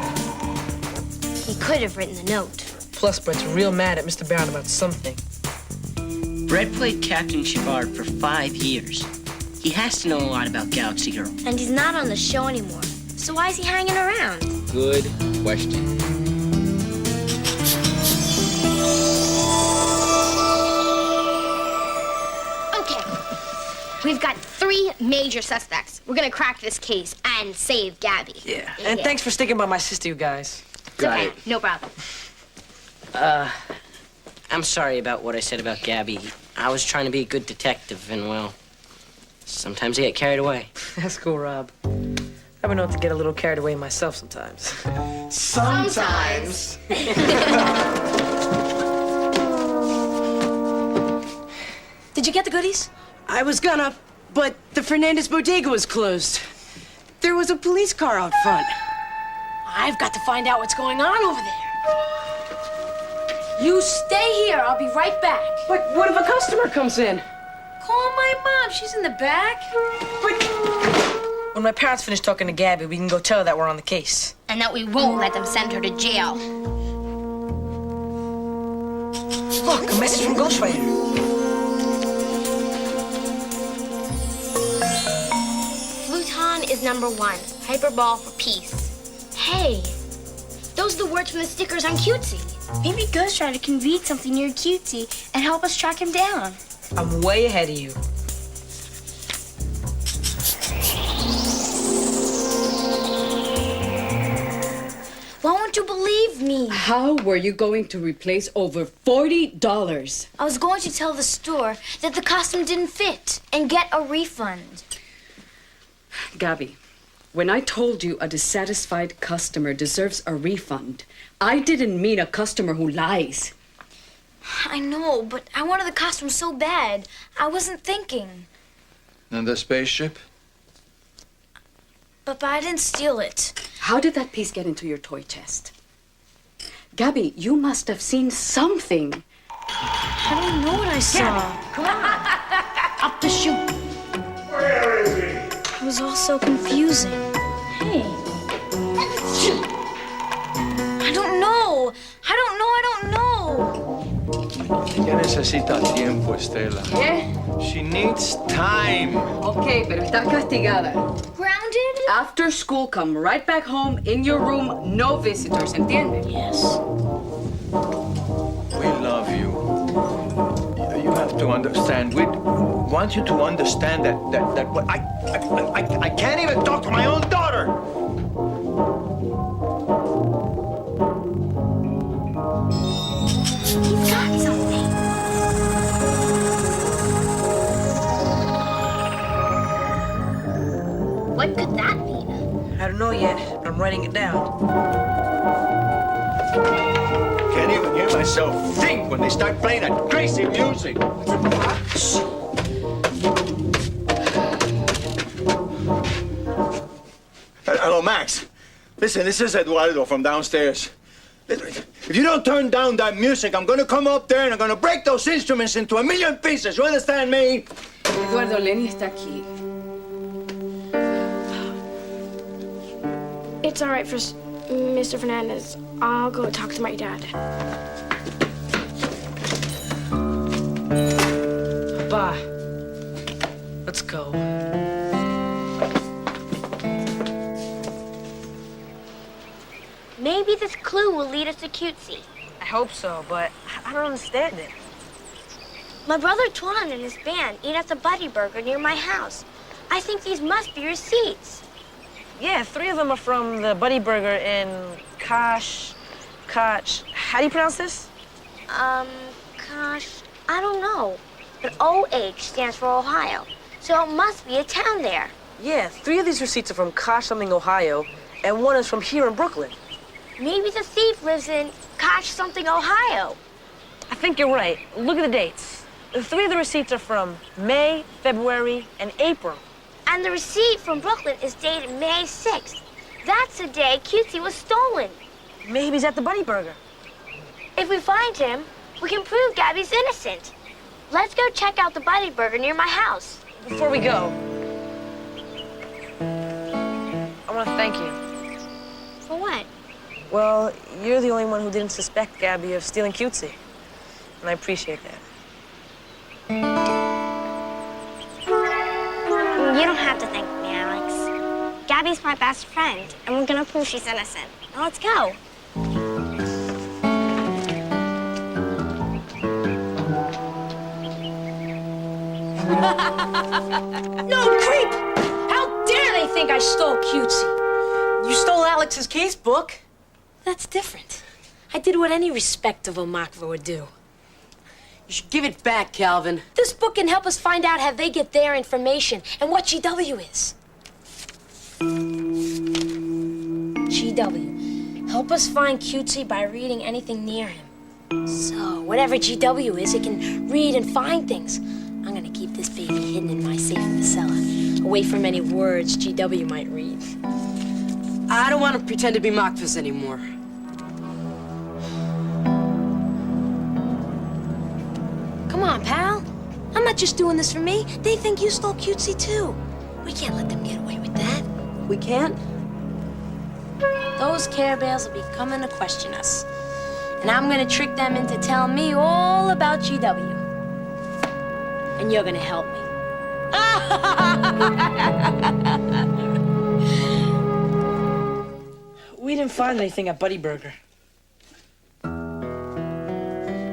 He could have written the note. Plus, Brett's real mad at Mr. Barron about something. Brett played Captain Shepard for 5 years. He has to know a lot about Galaxy Girl. And he's not on the show anymore. So why is he hanging around? Good question. Okay. We've got 3 major suspects. We're gonna crack this case and save Gabby. Yeah. And thanks for sticking by my sister, you guys. It's okay. No problem. I'm sorry about what I said about Gabby. I was trying to be a good detective, and well, sometimes I get carried away. That's cool, Rob. I've been known to get a little carried away myself sometimes. Sometimes. Did you get the goodies? I was gonna, but the Fernandez bodega was closed. There was a police car out front. I've got to find out what's going on over there. You stay here. I'll be right back. But what if a customer comes in? Call my mom. She's in the back. When my parents finish talking to Gabby, we can go tell her that we're on the case. And that we won't let them send her to jail. Look, a message from Ghostwriter. Fluton is #1. Hyperball for peace. Hey, those are the words from the stickers on Cutesy. Maybe Ghostwriter can read something near Cutesy and help us track him down. I'm way ahead of you. Why won't you believe me? How were you going to replace over $40? I was going to tell the store that the costume didn't fit and get a refund. Gabby, when I told you a dissatisfied customer deserves a refund, I didn't mean a customer who lies. I know, but I wanted the costume so bad. I wasn't thinking. And the spaceship? But I didn't steal it. How did that piece get into your toy chest? Gabby, you must have seen something. I don't know what I saw. Come on. Up the chute. Where is he? It was all so confusing. Hey. I don't know. I don't know. Ella necesita tiempo, Estela. ¿Qué? She needs time. Okay, pero está castigada. Grounded? After school, come right back home in your room. No visitors, ¿entiende? Yes. We love you. You have to understand. We want you to understand that what I can't even talk to my own daughter. He's got something. What could that mean? I don't know yet, but I'm writing it down. Can't even hear myself think when they start playing that crazy music. Hello, Max. Listen, this is Eduardo from downstairs. If you don't turn down that music, I'm gonna come up there and I'm gonna break those instruments into a million pieces. You understand me? Eduardo, Lenny está aquí. It's all right, Mr. Fernandez. I'll go talk to my dad. Papa, let's go. Maybe this clue will lead us to Cutesy. I hope so, but I don't understand it. My brother Twan and his band eat at the Buddy Burger near my house. I think these must be receipts. Yeah, 3 of them are from the Buddy Burger in Koch. How do you pronounce this? Gosh, I don't know. But OH stands for Ohio, so it must be a town there. Yeah, 3 of these receipts are from Koch something, Ohio, and 1 is from here in Brooklyn. Maybe the thief lives in Koch something, Ohio. I think you're right. Look at the dates. The 3 of the receipts are from May, February, and April. And the receipt from Brooklyn is dated May 6th. That's the day Cutesy was stolen. Maybe he's at the Buddy Burger. If we find him, we can prove Gabby's innocent. Let's go check out the Buddy Burger near my house. Before we go, I want to thank you. For what? Well, you're the only one who didn't suspect Gabby of stealing Cutesy, and I appreciate that. You don't have to thank me, Alex. Gabby's my best friend, and we're gonna prove she's innocent. Now let's go. No, creep! How dare think I stole Cutesy. You stole Alex's case book. That's different. I did what any respectable Makva would do. You should give it back, Calvin. This book can help us find out how they get their information and what GW is. GW. Help us find Cutesy by reading anything near him. So, whatever GW is, it can read and find things. I'm gonna keep this baby hidden in my safe in the cellar, away from any words GW might read. I don't want to pretend to be Makvas anymore. Come on, pal. I'm not just doing this for me. They think you stole Cutesy, too. We can't let them get away with that. We can't? Those Care Bears will be coming to question us. And I'm gonna trick them into telling me all about GW. And you're gonna help me. We didn't find anything at Buddy Burger.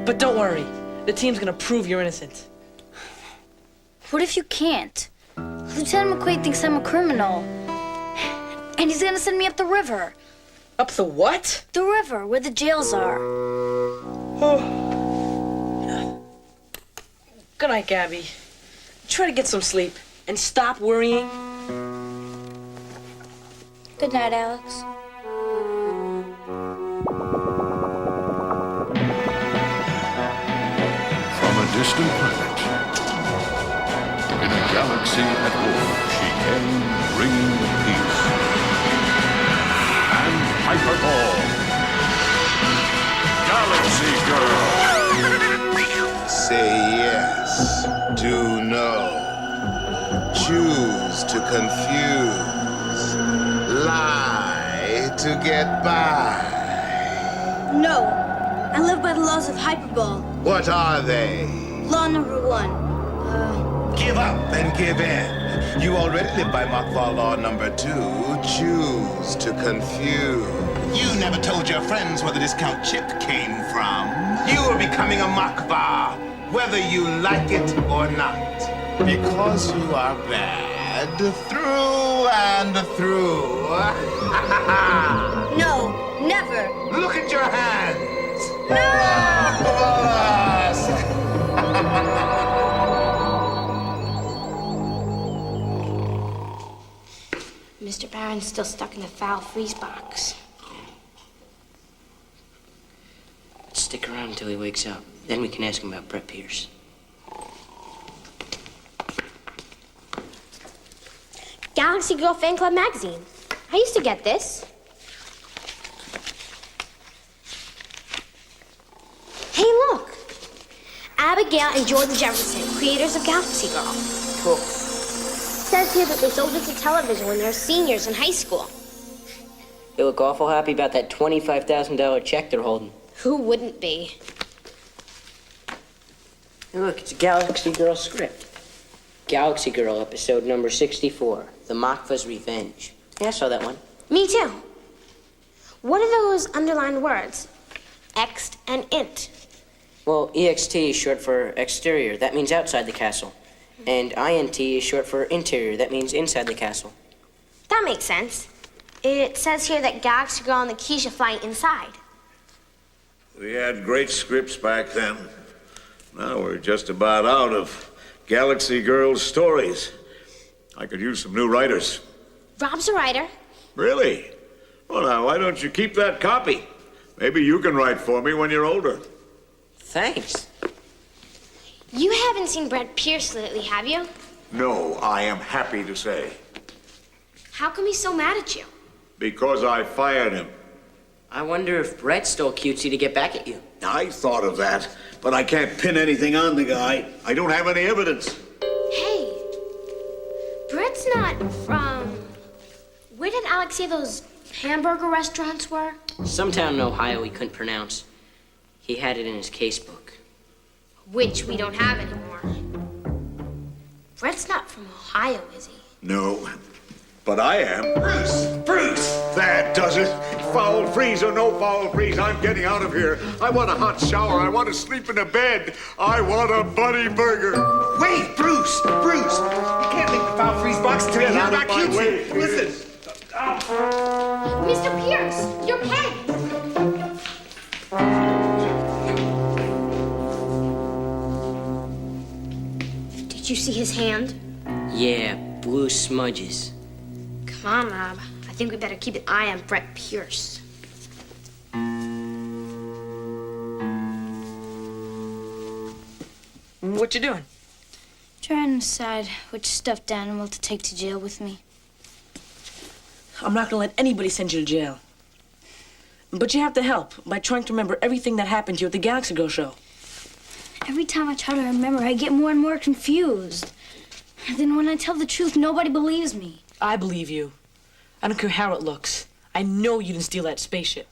But don't worry. The team's gonna prove you're innocent. What if you can't? Lieutenant McQuaid thinks I'm a criminal. And he's gonna send me up the river. Up the what? The river, where the jails are. Oh. Good night, Gabby. Try to get some sleep and stop worrying. Good night, Alex. From a distant planet, in a galaxy at war, she came bringing peace. And Hyperball, Galaxy Girl. Say yes to no. Choose to confuse. Lie to get by. No, I live by the laws of Hyperball. What are they? Law number 1. Give up and give in. You already live by Makva law number 2. Choose to confuse. You never told your friends where the discount chip came from. You are becoming a Makva, whether you like it or not. Because you are bad through and through. No, never. Look at your hands. Mr. Barron's still stuck in the foul freeze box. Stick around until he wakes up. Then we can ask him about Brett Pierce. Galaxy Girl Fan Club magazine. I used to get this. Hey, look. Abigail and Jordan Jefferson, creators of Galaxy Girl. Cool. Says here that they sold it to television when they were seniors in high school. They look awful happy about that $25,000 check they're holding. Who wouldn't be? Hey, look, it's a Galaxy Girl script. Galaxy Girl, episode number 64, The Makva's Revenge. Yeah, I saw that one. Me too. What are those underlined words? Ext and int. Well, EXT is short for exterior. That means outside the castle. And INT is short for interior. That means inside the castle. That makes sense. It says here that Galaxy Girl and the Keisha fly inside. We had great scripts back then. Now we're just about out of Galaxy Girls stories. I could use some new writers. Rob's a writer. Really? Well, now, why don't you keep that copy? Maybe you can write for me when you're older. Thanks. You haven't seen Brett Pierce lately, have you? No, I am happy to say. How come he's so mad at you? Because I fired him. I wonder if Brett stole Cutesy to get back at you. I thought of that, but I can't pin anything on the guy. I don't have any evidence. Hey, Brett's not from... Where did Alex say those hamburger restaurants were? Some town in Ohio he couldn't pronounce. He had it in his casebook. Which we don't have anymore. Brett's not from Ohio, is he? No, but I am. Bruce! That does it. Foul freeze or no foul freeze, I'm getting out of here. I want a hot shower. I want to sleep in a bed. I want a Buddy Burger. Wait, Bruce! Bruce! You can't leave the foul freeze box until you hear about Cutesy. Listen. Mr. Pierce, your pen! Did you see his hand? Yeah, blue smudges. Come on, Rob. I think we better keep an eye on Brett Pierce. What you doing? Trying to decide which stuffed animal to take to jail with me. I'm not gonna let anybody send you to jail. But you have to help by trying to remember everything that happened to you at the Galaxy Girl show. Every time I try to remember, I get more and more confused. And then when I tell the truth, nobody believes me. I believe you. I don't care how it looks. I know you didn't steal that spaceship.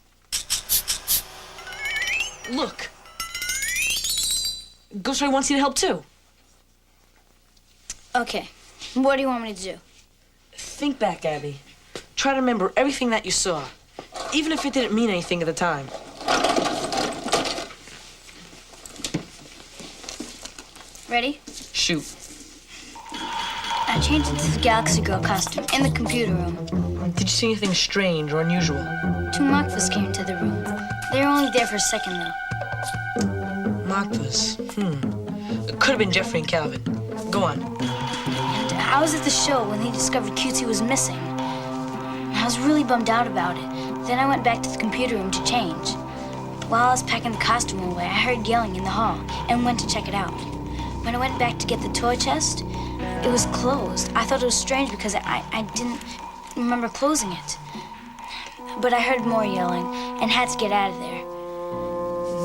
Look. Ghost Rider wants you to help too. Okay, what do you want me to do? Think back, Abby. Try to remember everything that you saw, even if it didn't mean anything at the time. Ready? Shoot. I changed into the Galaxy Girl costume in the computer room. Did you see anything strange or unusual? 2 Makvas came into the room. They were only there for a second, though. Makvas? It could have been Jeffrey and Calvin. Go on. And I was at the show when they discovered Cutesy was missing. I was really bummed out about it. Then I went back to the computer room to change. While I was packing the costume away, I heard yelling in the hall and went to check it out. When I went back to get the toy chest, it was closed. I thought it was strange because I didn't remember closing it. But I heard more yelling and had to get out of there.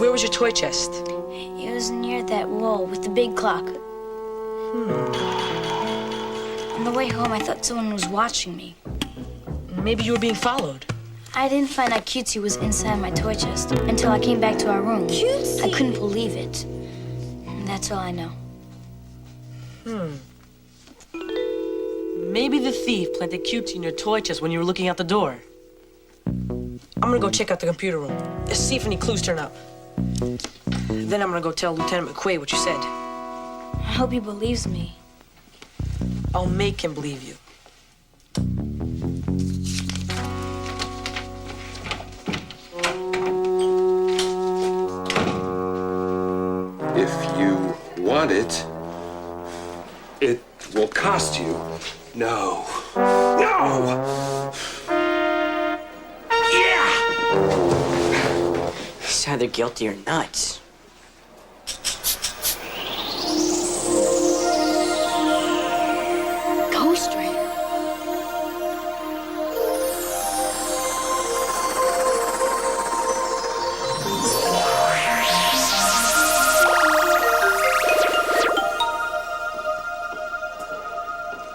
Where was your toy chest? It was near that wall with the big clock. On the way home, I thought someone was watching me. Maybe you were being followed. I didn't find out Cutesy was inside my toy chest until I came back to our room. Cutesy! I couldn't believe it. That's all I know. Maybe the thief planted Cutesy in your toy chest when you were looking out the door. I'm gonna go check out the computer room. Just see if any clues turn up. Then I'm gonna go tell Lieutenant McQuaid what you said. I hope he believes me. I'll make him believe you. If you want it, it will cost you. No. No! Yeah! He's either guilty or nuts. Ghost Rider.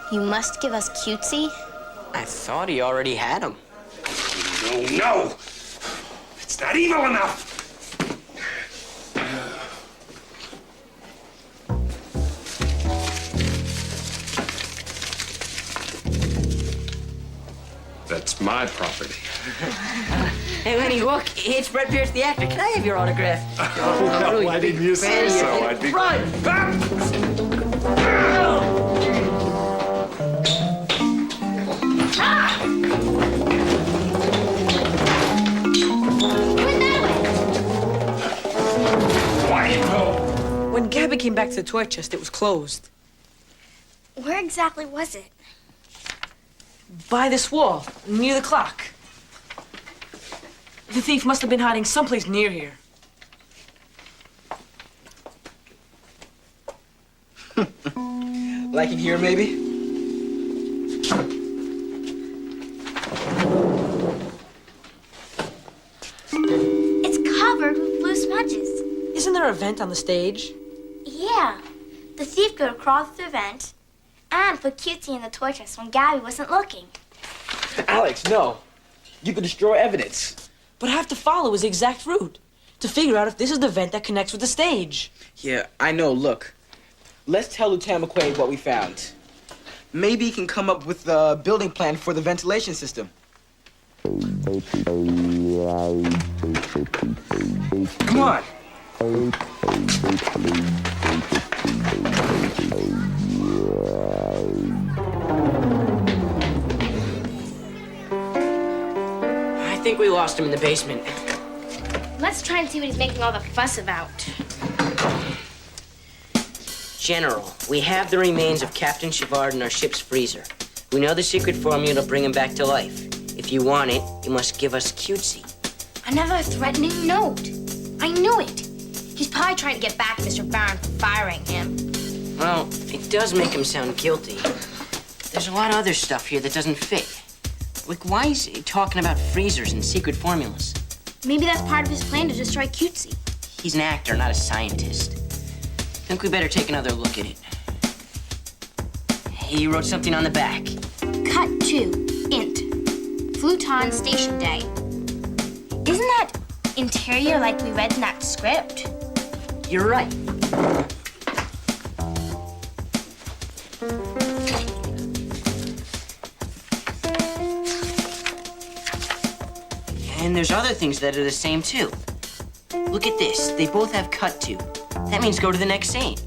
You must give us Cutesy? I thought he already had him. No, no! It's not evil enough! That's my property. Hey, Lenny, look, it's Brett Pierce, the actor. Can I have your autograph? Oh, why didn't you say so? I'd be... Run! When Gabby came back to the toy chest, it was closed. Where exactly was it? By this wall, near the clock. The thief must have been hiding someplace near here. Like it here, maybe? It's covered with blue smudges. Isn't there a vent on the stage? Yeah. The thief could have crawled through the vent and put Cutesy in the toy chest when Gabby wasn't looking. Alex, no. You could destroy evidence. But I have to follow his exact route to figure out if this is the vent that connects with the stage. Yeah, I know. Look, let's tell Lieutenant McQuaid what we found. Maybe he can come up with the building plan for the ventilation system. Come on. I think we lost him in the basement. Let's try and see what he's making all the fuss about. General, we have the remains of Captain Shivard in our ship's freezer. We know the secret formula to bring him back to life. If you want it, you must give us Cutesy. Another threatening note. I knew it. He's probably trying to get back at Mr. Barron for firing him. Well, it does make him sound guilty. There's a lot of other stuff here that doesn't fit. Like, why is he talking about freezers and secret formulas? Maybe that's part of his plan to destroy Cutesy. He's an actor, not a scientist. Think we better take another look at it. Hey, you wrote something on the back. Cut 2. Int. Fluton Station Day. Isn't that interior like we read in that script? You're right. And there's other things that are the same, too. Look at this. They both have cut to. That means go to the next scene.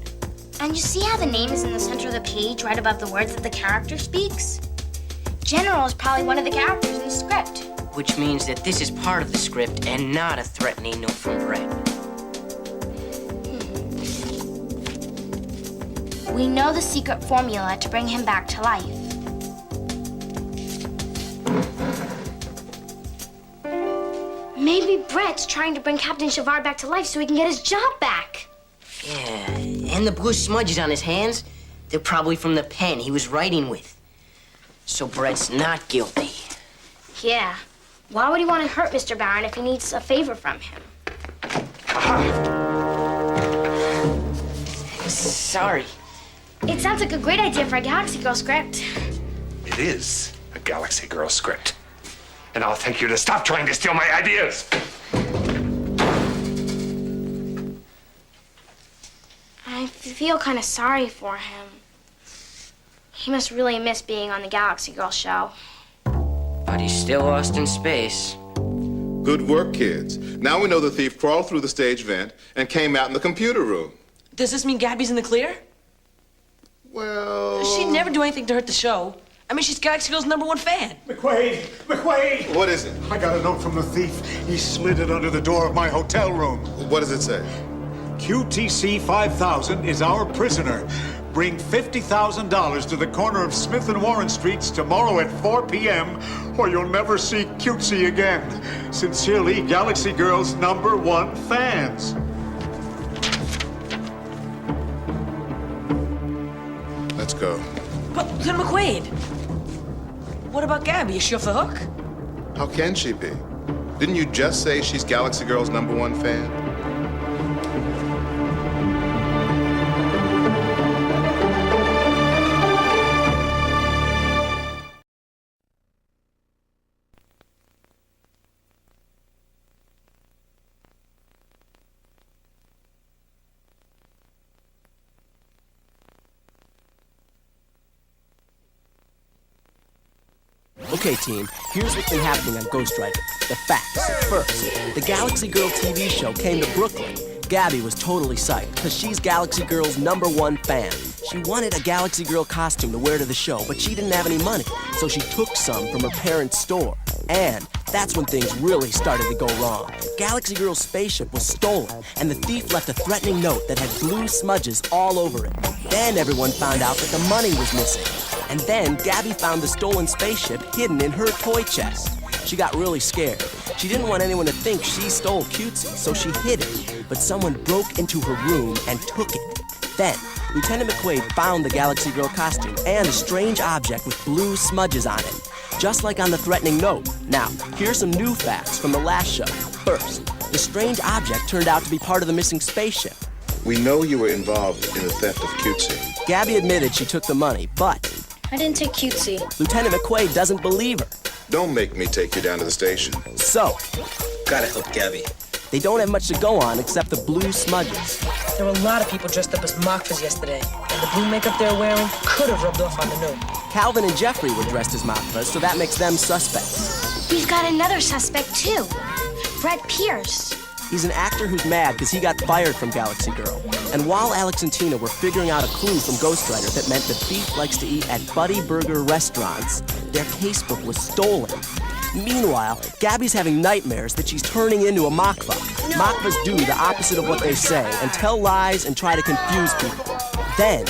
And you see how the name is in the center of the page, right above the words that the character speaks? General is probably one of the characters in the script. Which means that this is part of the script and not a threatening note from Brett. We know the secret formula to bring him back to life. Maybe Brett's trying to bring Captain Shivard back to life so he can get his job back. Yeah, and the blue smudges on his hands, they're probably from the pen he was writing with. So Brett's not guilty. Yeah. Why would he want to hurt Mr. Barron if he needs a favor from him? Sorry. It sounds like a great idea for a Galaxy Girl script. It is a Galaxy Girl script. And I'll thank you to stop trying to steal my ideas. I feel kind of sorry for him. He must really miss being on the Galaxy Girl show. But he's still lost in space. Good work, kids. Now we know the thief crawled through the stage vent and came out in the computer room. Does this mean Gabby's in the clear? Well... She'd never do anything to hurt the show. I mean, she's Galaxy Girl's #1 fan. McQuaid! McQuaid! What is it? I got a note from the thief. He slid it under the door of my hotel room. What does it say? QTC 5000 is our prisoner. Bring $50,000 to the corner of Smith and Warren Streets tomorrow at 4 p.m. or you'll never see Cutesy again. Sincerely, Galaxy Girl's #1 fans. Let's go. But Lieutenant McQuaid, what about Gabby? Is she off the hook? How can she be? Didn't you just say she's Galaxy Girl's #1 fan? Okay, team, here's what's been happening on Ghost Rider. The facts. First, the Galaxy Girl TV show came to Brooklyn. Gabby was totally psyched, because she's Galaxy Girl's #1 fan. She wanted a Galaxy Girl costume to wear to the show, but she didn't have any money, so she took some from her parents' store. And that's when things really started to go wrong. Galaxy Girl's spaceship was stolen, and the thief left a threatening note that had blue smudges all over it. Then everyone found out that the money was missing. And then Gabby found the stolen spaceship hidden in her toy chest. She got really scared. She didn't want anyone to think she stole Cutesy, so she hid it. But someone broke into her room and took it. Then, Lieutenant McQuaid found the Galaxy Girl costume and a strange object with blue smudges on it, just like on the threatening note. Now, here's some new facts from the last show. First, the strange object turned out to be part of the missing spaceship. We know you were involved in the theft of Cutesy. Gabby admitted she took the money, but I didn't take Cutesy. Lieutenant McQuaid doesn't believe her. Don't make me take you down to the station. So, Gotta help Gabby. they don't have much to go on except the blue smudges. There were a lot of people dressed up as Mockfas yesterday, and the blue makeup they're wearing could have rubbed off on the note. Calvin and Jeffrey were dressed as Mockfas, so that makes them suspects. We've got another suspect, too. Brett Pierce. He's an actor who's mad because he got fired from Galaxy Girl. And while Alex and Tina were figuring out a clue from Ghost Rider that meant the thief likes to eat at Buddy Burger restaurants, their casebook was stolen. Meanwhile, Gabby's having nightmares that she's turning into a Makva. Makvas do the opposite of what they say and tell lies and try to confuse people. Then,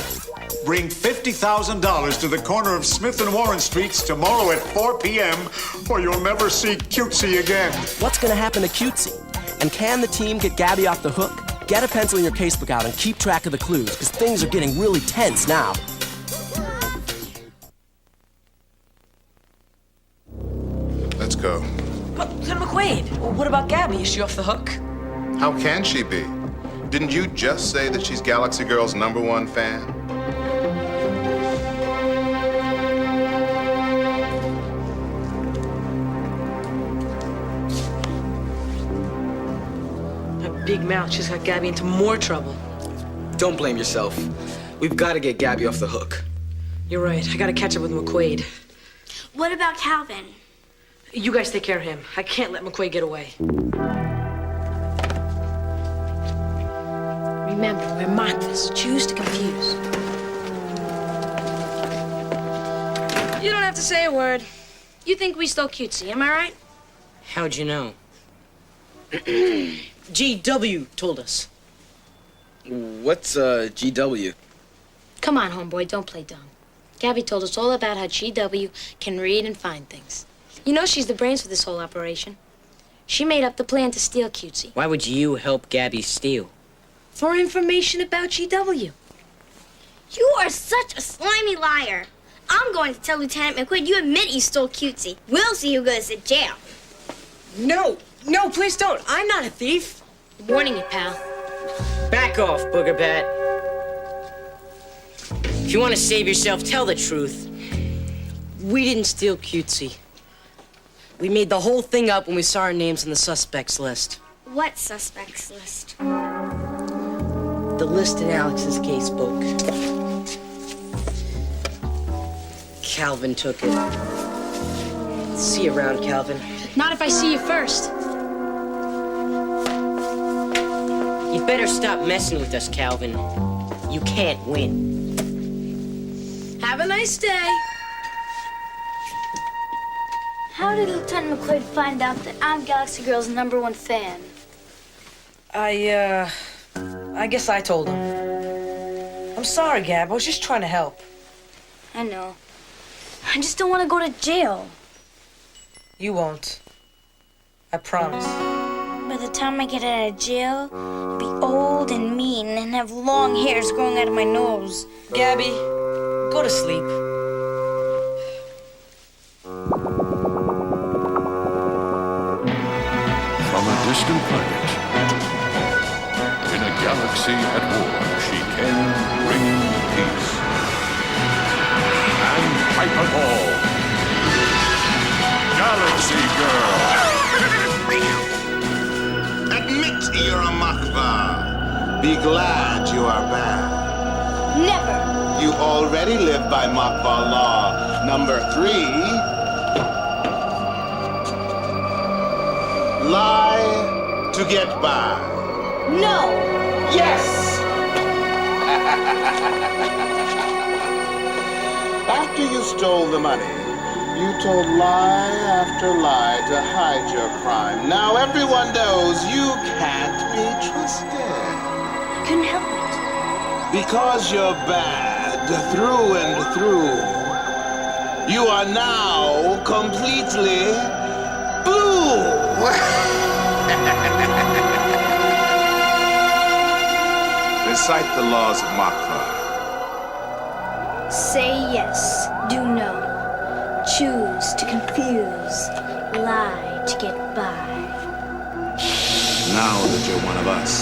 bring $50,000 to the corner of Smith and Warren Streets tomorrow at 4 p.m. or you'll never see Cutesy again. What's gonna happen to Cutesy? And can the team get Gabby off the hook? Get a pencil in your casebook out and keep track of the clues, because things are getting really tense now. Let's go. But, Lieutenant McQuaid, what about Gabby? Is she off the hook? How can she be? Didn't you just say that she's Galaxy Girl's #1 fan? That big mouth just got Gabby into more trouble. Don't blame yourself. We've got to get Gabby off the hook. You're right. I gotta catch up with McQuaid. What about Calvin? You guys take care of him. I can't let McQuaid get away. Remember, we're Makvas. Choose to confuse. You don't have to say a word. You think we stole Cutesy, am I right? How'd you know? GW told us. What's GW? Come on, homeboy, don't play dumb. Gabby told us all about how GW can read and find things. You know she's the brains for this whole operation. She made up the plan to steal Cutesy. Why would you help Gabby steal? For information about GW. You are such a slimy liar. I'm going to tell Lieutenant McQuaid you admit you stole Cutesy. We'll see who goes to jail. No, please don't. I'm not a thief. Warning you, pal. Back off, Booger Bat. If you want to save yourself, tell the truth. We didn't steal Cutesy. We made the whole thing up when we saw our names on the suspects list. What suspects list? The list in Alex's casebook. Calvin took it. See you around, Calvin. Not if I see you first. You better stop messing with us, Calvin. You can't win. Have a nice day. How did Lieutenant McQuaid find out that I'm Galaxy Girl's #1 fan? I guess I told him. I'm sorry, Gab. I was just trying to help. I know. I just don't want to go to jail. You won't. I promise. By the time I get out of jail, I'll be old and mean and have long hairs growing out of my nose. Gabby, go to sleep. From a distant planet, in a galaxy at war, she came bringing peace. And Piper Ball, Galaxy Girl. Admit you're a Makva. Be glad you are bad. Never. You already live by Makva law #3. Lie to get by. No. Yes. After you stole the money, you told lie after lie to hide your crime. Now everyone knows you can't be trusted. I couldn't help it. Because you're bad through and through. You are now completely boo. Recite the laws of Makva. Say yes, do no. Choose to confuse. Lie to get by. Now that you're one of us,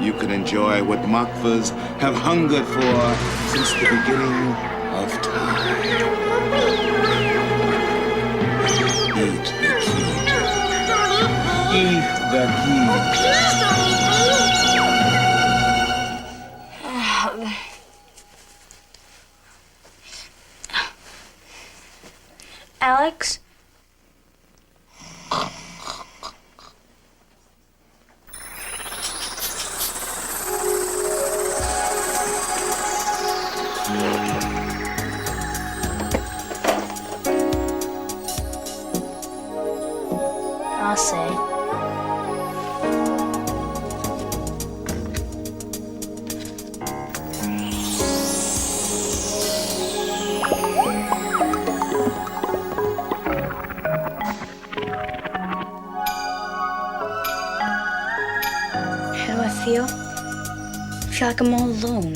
you can enjoy what Makvas have hungered for since the beginning of time. Eat the key. Eat the key. I feel? I feel like I'm all alone.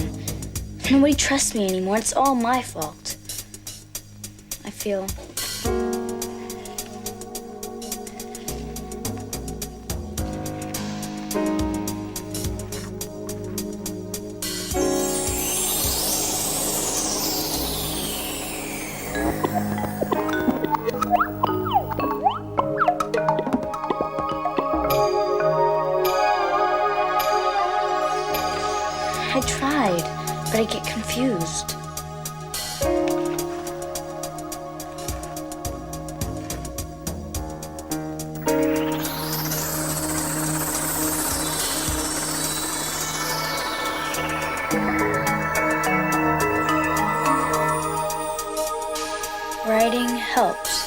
Nobody trusts me anymore. It's all my fault. I feel... I tried, but I get confused. Writing helps.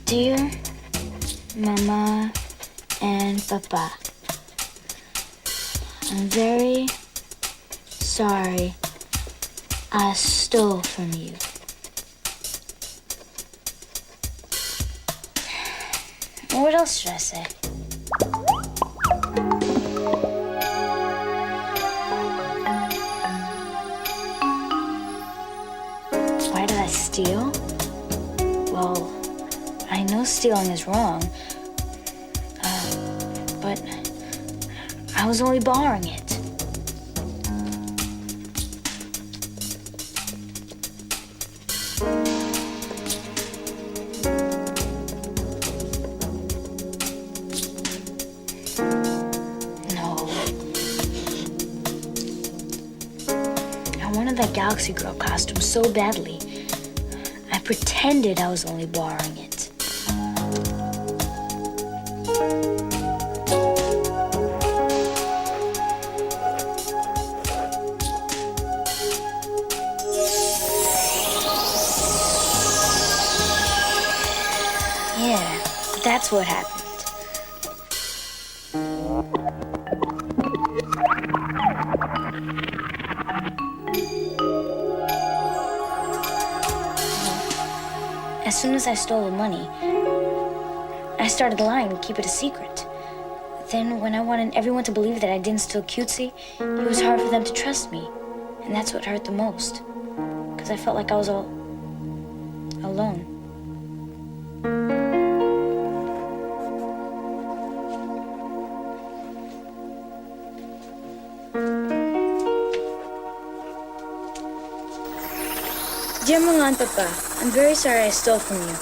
Dear Mama and Papa, I'm very sorry I stole from you. What else should I say? Why did I steal? Well, I know stealing is wrong, but I was only borrowing it. No. I wanted that Galaxy Girl costume so badly. I pretended I was only borrowing it. Yeah, that's what happened. As soon as I stole the money, I started lying to keep it a secret. Then, when I wanted everyone to believe that I didn't steal Cutesy, it was hard for them to trust me. And that's what hurt the most. Because I felt like I was all alone. Dear Mama and Papa, I'm very sorry I stole from you.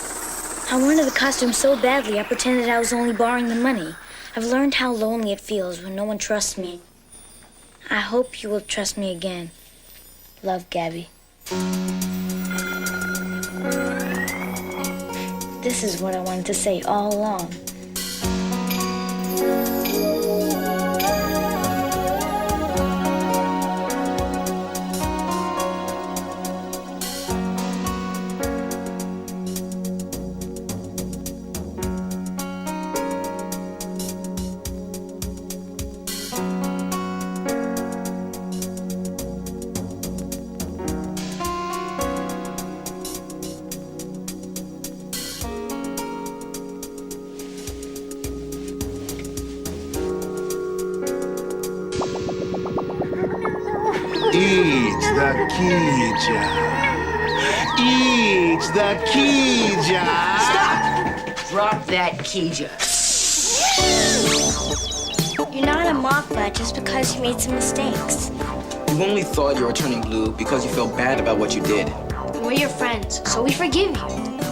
I wanted the costume so badly I pretended I was only borrowing the money. I've learned how lonely it feels when no one trusts me. I hope you will trust me again. Love, Gabby. This is what I wanted to say all along. Eat the Kija. Eat the Kija. Stop! Drop that Kija. You're not a Mokba just because you made some mistakes. You only thought you were turning blue because you felt bad about what you did. We're your friends, so we forgive you.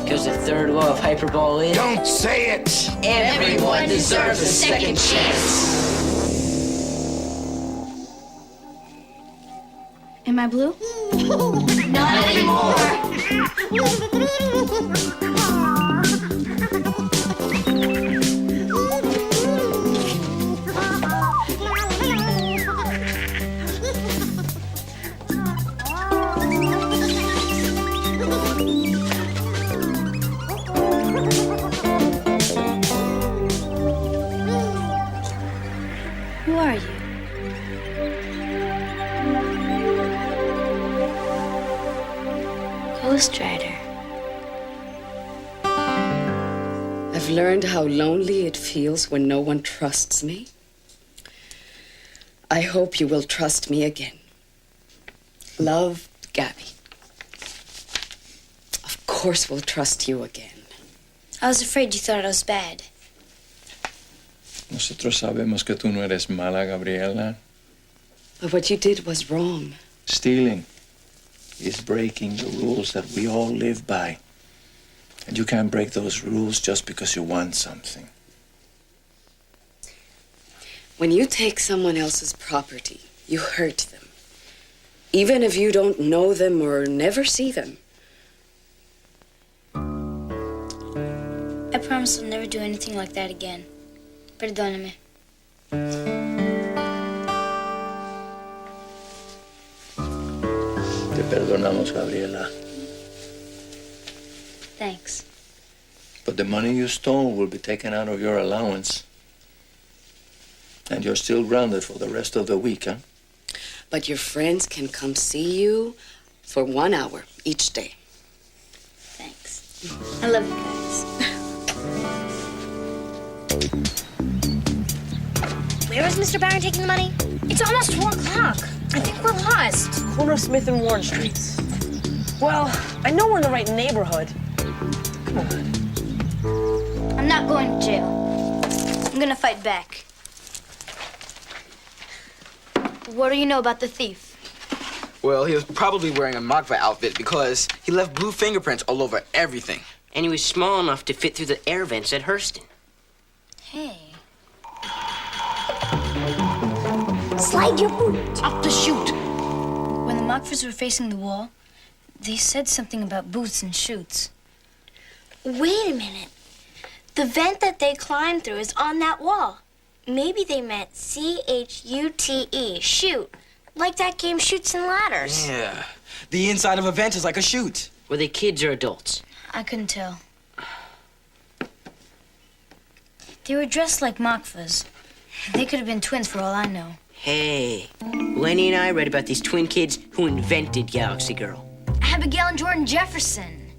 Because the third law of hyperbole is... Don't say it! Everyone deserves a second chance. Am I blue? Not anymore. Who are you? Ghost Rider. I've learned how lonely it feels when no one trusts me. I hope you will trust me again. Love, Gabby. Of course we'll trust you again. I was afraid you thought I was bad. Nosotros sabemos que tú no eres mala, Gabriela. But what you did was wrong. Stealing is breaking the rules that we all live by. And you can't break those rules just because you want something. When you take someone else's property, you hurt them. Even if you don't know them or never see them. I promise I'll never do anything like that again. Perdóname. Te perdonamos, Gabriela. Thanks. But the money you stole will be taken out of your allowance. And you're still grounded for the rest of the week, huh? But your friends can come see you for 1 hour each day. Thanks. I love you guys. Where is Mr. Barron taking the money? It's almost 4 o'clock. I think we're lost. Corner of Smith and Warren Streets. Well, I know we're in the right neighborhood. Come on. I'm not going to jail. I'm gonna fight back. What do you know about the thief? Well, he was probably wearing a Makva outfit because he left blue fingerprints all over everything. And he was small enough to fit through the air vents at Hurston. Hey. Slide your boot up the chute. When the Makvas were facing the wall, they said something about boots and chutes. Wait a minute. The vent that they climbed through is on that wall. Maybe they meant C-H-U-T-E, chute. Like that game Chutes and Ladders. Yeah. The inside of a vent is like a chute. Were they kids or adults? I couldn't tell. They were dressed like Makvas. They could have been twins for all I know. Hey, Lenny and I read about these twin kids who invented Galaxy Girl. Abigail and Jordan Jefferson.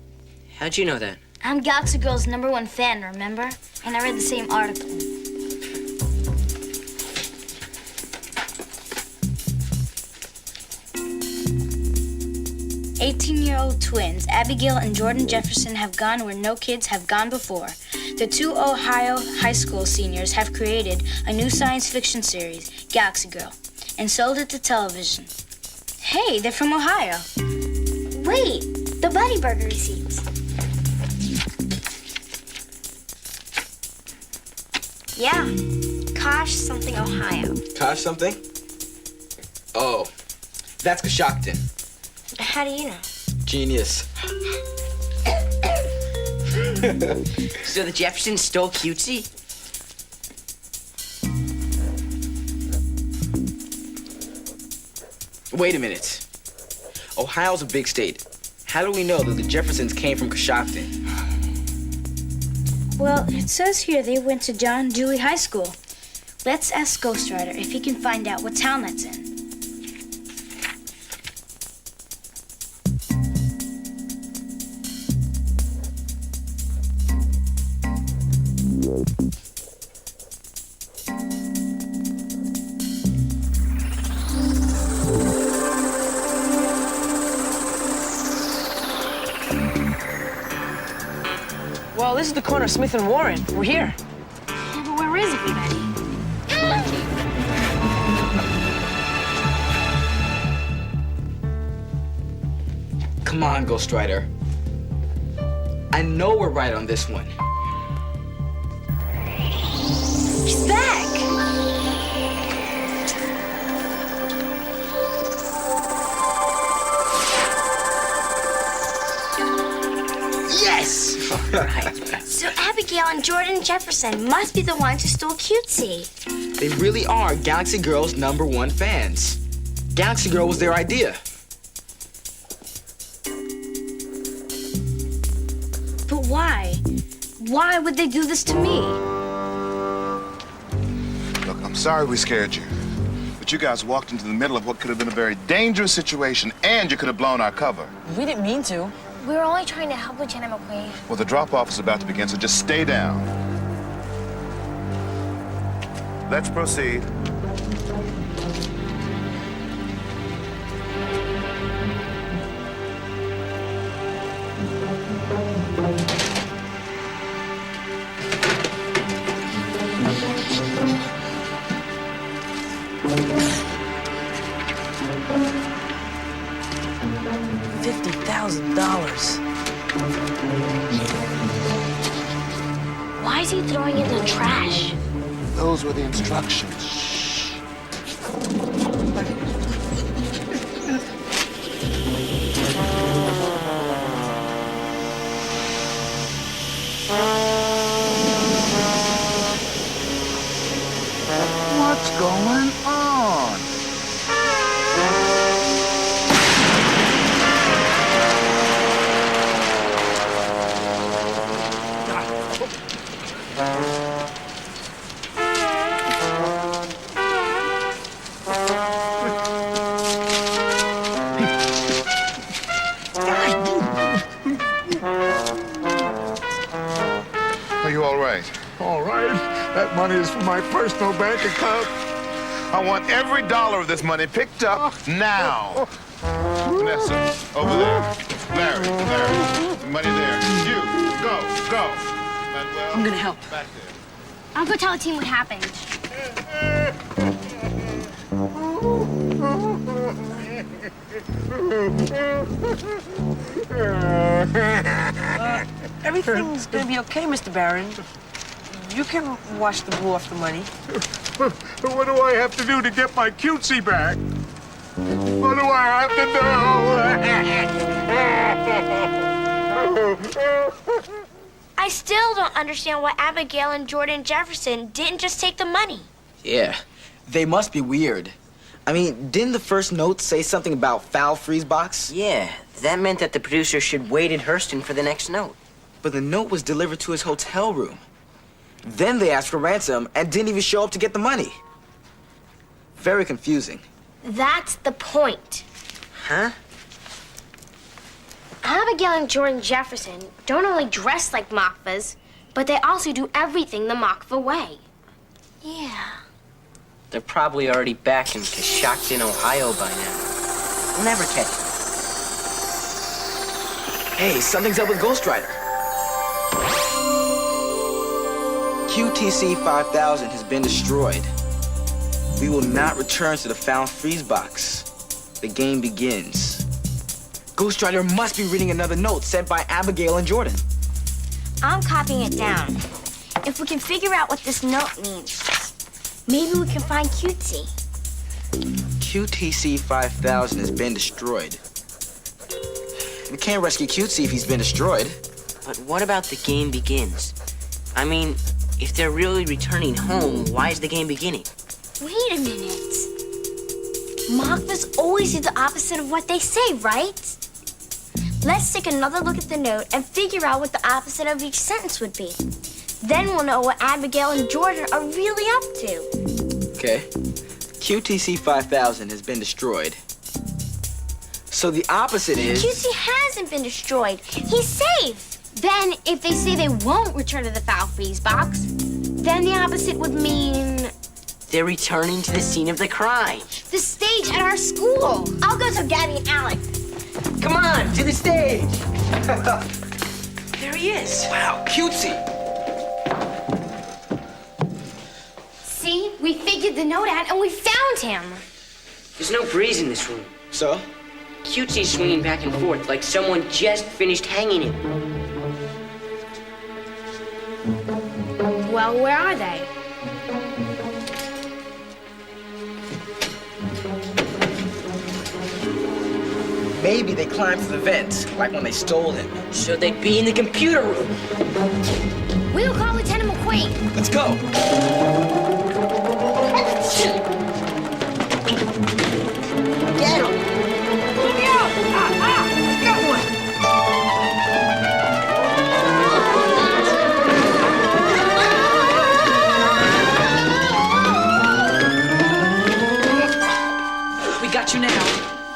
How'd you know that? I'm Galaxy Girl's #1 fan, remember? And I read the same article. "18-year-old twins, Abigail and Jordan Jefferson, have gone where no kids have gone before. The 2 Ohio high school seniors have created a new science fiction series, Galaxy Girl, and sold it to television. Hey, they're from Ohio. Wait, the Buddy Burger receipts. Yeah, Kosh something, Ohio. Kosh something? Oh, that's Coshocton. How do you know? Genius. So the Jeffersons stole Cutesy? Wait a minute. Ohio's a big state. How do we know that the Jeffersons came from Coshocton? Well, it says here they went to John Dewey High School. Let's ask Ghost Rider if he can find out what town that's in. Well, this is the corner of Smith and Warren. We're here. Yeah, but where is everybody? Come on, Ghost Rider. I know we're right on this one. She's back! Yes! So Abigail and Jordan Jefferson must be the ones who stole Cutesy. They really are Galaxy Girl's #1 fans. Galaxy Girl was their idea. But why? Why would they do this to me? Look, I'm sorry we scared you. But you guys walked into the middle of what could have been a very dangerous situation, and you could have blown our cover. We didn't mean to. We were only trying to help Lieutenant McQueen. Well, the drop-off is about to begin, so just stay down. Let's proceed. $50,000. Why is he throwing it in the trash? Those were the instructions. What's going on? Are you all right? All right. That money is from my personal bank account. I want every dollar of this money picked up now. Vanessa, over there. Larry, the money there. You, go. Manuel, I'm gonna help. back there. I'll go tell the team what happened. Everything's gonna be okay, Mr. Barron. You can wash the blue off the money. But what do I have to do to get my cutesy back? What do I have to do? I still don't understand why Abigail and Jordan Jefferson didn't just take the money. Yeah, they must be weird. I mean, didn't the first note say something about foul freeze box? Yeah, that meant that the producer should wait in Hurston for the next note. But the note was delivered to his hotel room. Then they asked for ransom and didn't even show up to get the money. Very confusing. That's the point. Huh? Abigail and Jordan Jefferson don't only dress like Makvas, but they also do everything the Makva way. Yeah. They're probably already back in Coshocton, Ohio by now. We'll never catch them. Hey, something's up with Ghost Rider. QTC 5000 has been destroyed. We will not return to the found freeze box. The game begins. Ghost Rider must be reading another note sent by Abigail and Jordan. I'm copying it down. If we can figure out what this note means, maybe we can find Cutesy. QTC 5000 has been destroyed. We can't rescue Cutesy if he's been destroyed. But what about the game begins? I mean, if they're really returning home, why is the game beginning? Wait a minute. Makvas always do the opposite of what they say, right? Let's take another look at the note and figure out what the opposite of each sentence would be. Then we'll know what Abigail and Jordan are really up to. Okay. QTC 5000 has been destroyed. So the opposite is... Cutesy hasn't been destroyed. He's safe. Then, if they say they won't return to the foul freeze box, then the opposite would mean... They're returning to the scene of the crime. The stage at our school. I'll go tell Gabby and Alec. Come on, to the stage. There he is. Wow, Cutesy. See, we figured the note out and we found him. There's no breeze in this room. So? Cutesy's swinging back and forth like someone just finished hanging him. Well, where are they? Maybe they climbed to the vent, like when they stole him. So they'd be in the computer room. We'll call Lieutenant McQueen. Let's go. Get him! Let me out! Got one! We got you now.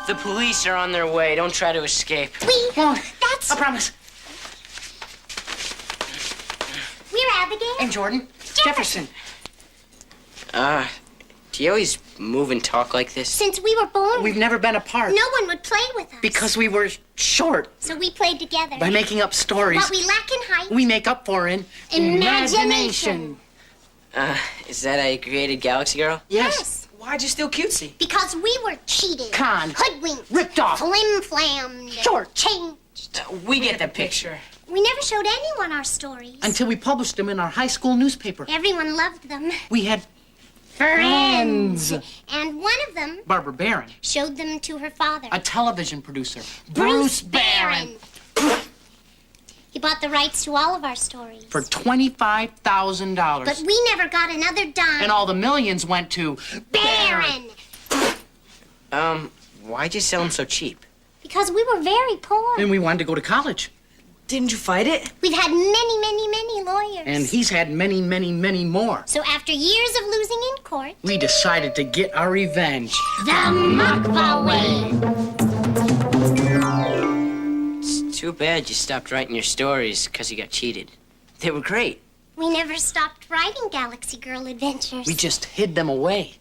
The police are on their way. Don't try to escape. That's nuts. I promise. We're Abigail. And Jordan. Jefferson. Do you always move and talk like this? Since we were born. We've never been apart. No one would play with us. Because we were short. So we played together. By making up stories. What we lack in height. We make up for in imagination. Is that how you created Galaxy Girl? Yes. Why'd you steal Cutesy? Because we were cheated. Conned. Hoodwinked. Ripped off. Flim-flammed. Short. Changed. We get the picture. We never showed anyone our stories. Until we published them in our high school newspaper. Everyone loved them. We had friends. And one of them Barbara Barron. showed them to her father. A television producer. Bruce Barron. He bought the rights to all of our stories. For $25,000. But we never got another dime. And all the millions went to Barron. Why'd you sell them so cheap? Because we were very poor. And we wanted to go to college. Didn't you fight it? We've had many, many, many lawyers. And he's had many, many, many more. So after years of losing in court, We decided to get our revenge. the Makva way. It's too bad you stopped writing your stories because you got cheated. They were great. We never stopped writing Galaxy Girl adventures. We just hid them away.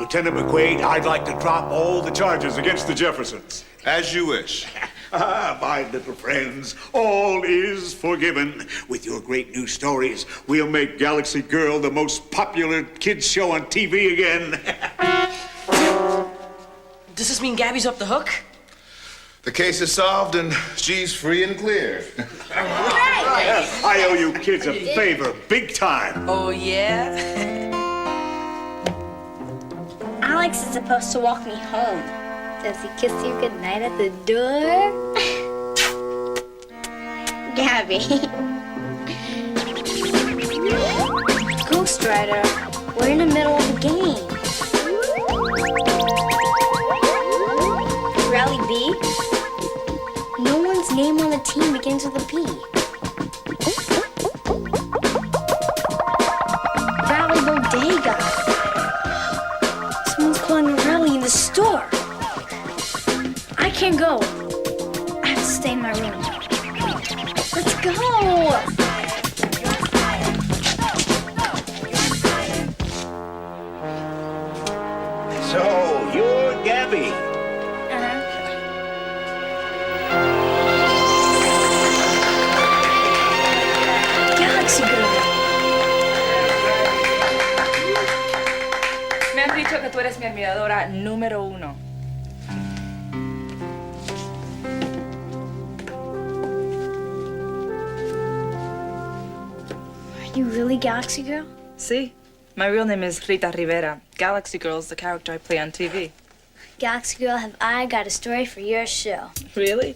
Lieutenant McQuaid, I'd like to drop all the charges against the Jeffersons. As you wish. My little friends, all is forgiven. With your great new stories, we'll make Galaxy Girl the most popular kids show on TV again. Does this mean Gabby's off the hook? The case is solved and she's free and clear. I owe you kids a favor, big time. Oh, yeah? Alex is supposed to walk me home. Does he kiss you goodnight at the door? Gabby. Ghost Rider, we're in the middle of a game. Rally B? No one's name on the team begins with a P. Rally Bodega. Someone's calling a rally in the store. I can't go. I have to stay in my room. Let's go. So, you're Gabby. Galaxy Girl. Me han dicho que tú eres mi admiradora número 1. Are you really Galaxy Girl? Sí. My real name is Rita Rivera. Galaxy Girl is the character I play on TV. Galaxy Girl, have I got a story for your show? Really?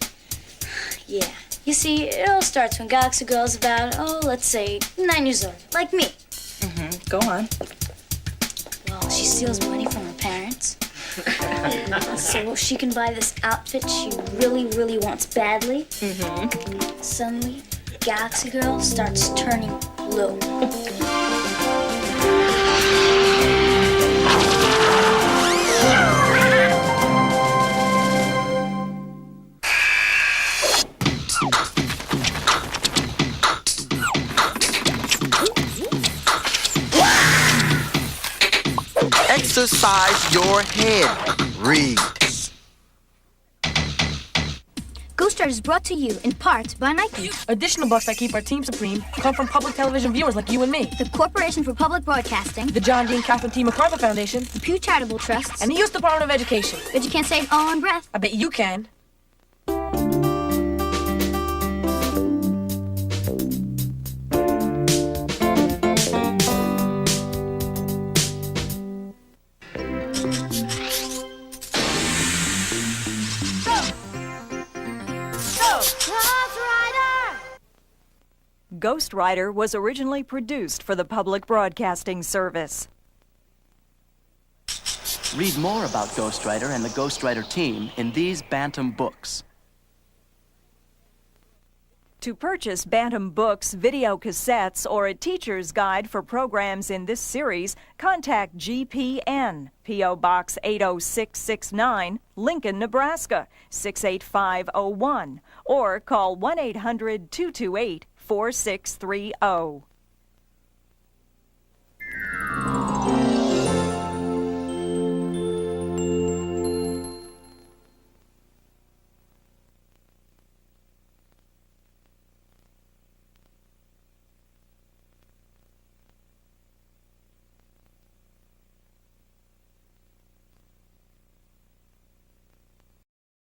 Yeah. You see, it all starts when Galaxy Girl is about, let's say, 9 years old, like me. Mm-hmm. Go on. Well, she steals money from her parents. So she can buy this outfit she really, really wants badly. Mm-hmm. Suddenly, Galaxy Girl starts turning blue. Exercise your head. Read. Ghost Rider is brought to you in part by Nike. Additional bucks that keep our team supreme come from public television viewers like you and me. The Corporation for Public Broadcasting. The John Dean Catherine T. MacArthur Foundation. The Pew Charitable Trust. And the U.S. Department of Education. Bet you can't say it all in breath. I bet you can. Ghost Rider was originally produced for the Public Broadcasting Service. Read more about Ghost Rider and the Ghost Rider team in these Bantam books. To purchase Bantam books, video cassettes, or a teacher's guide for programs in this series, contact GPN, P.O. Box 80669, Lincoln, Nebraska 68501, or call 1-800-228-4630.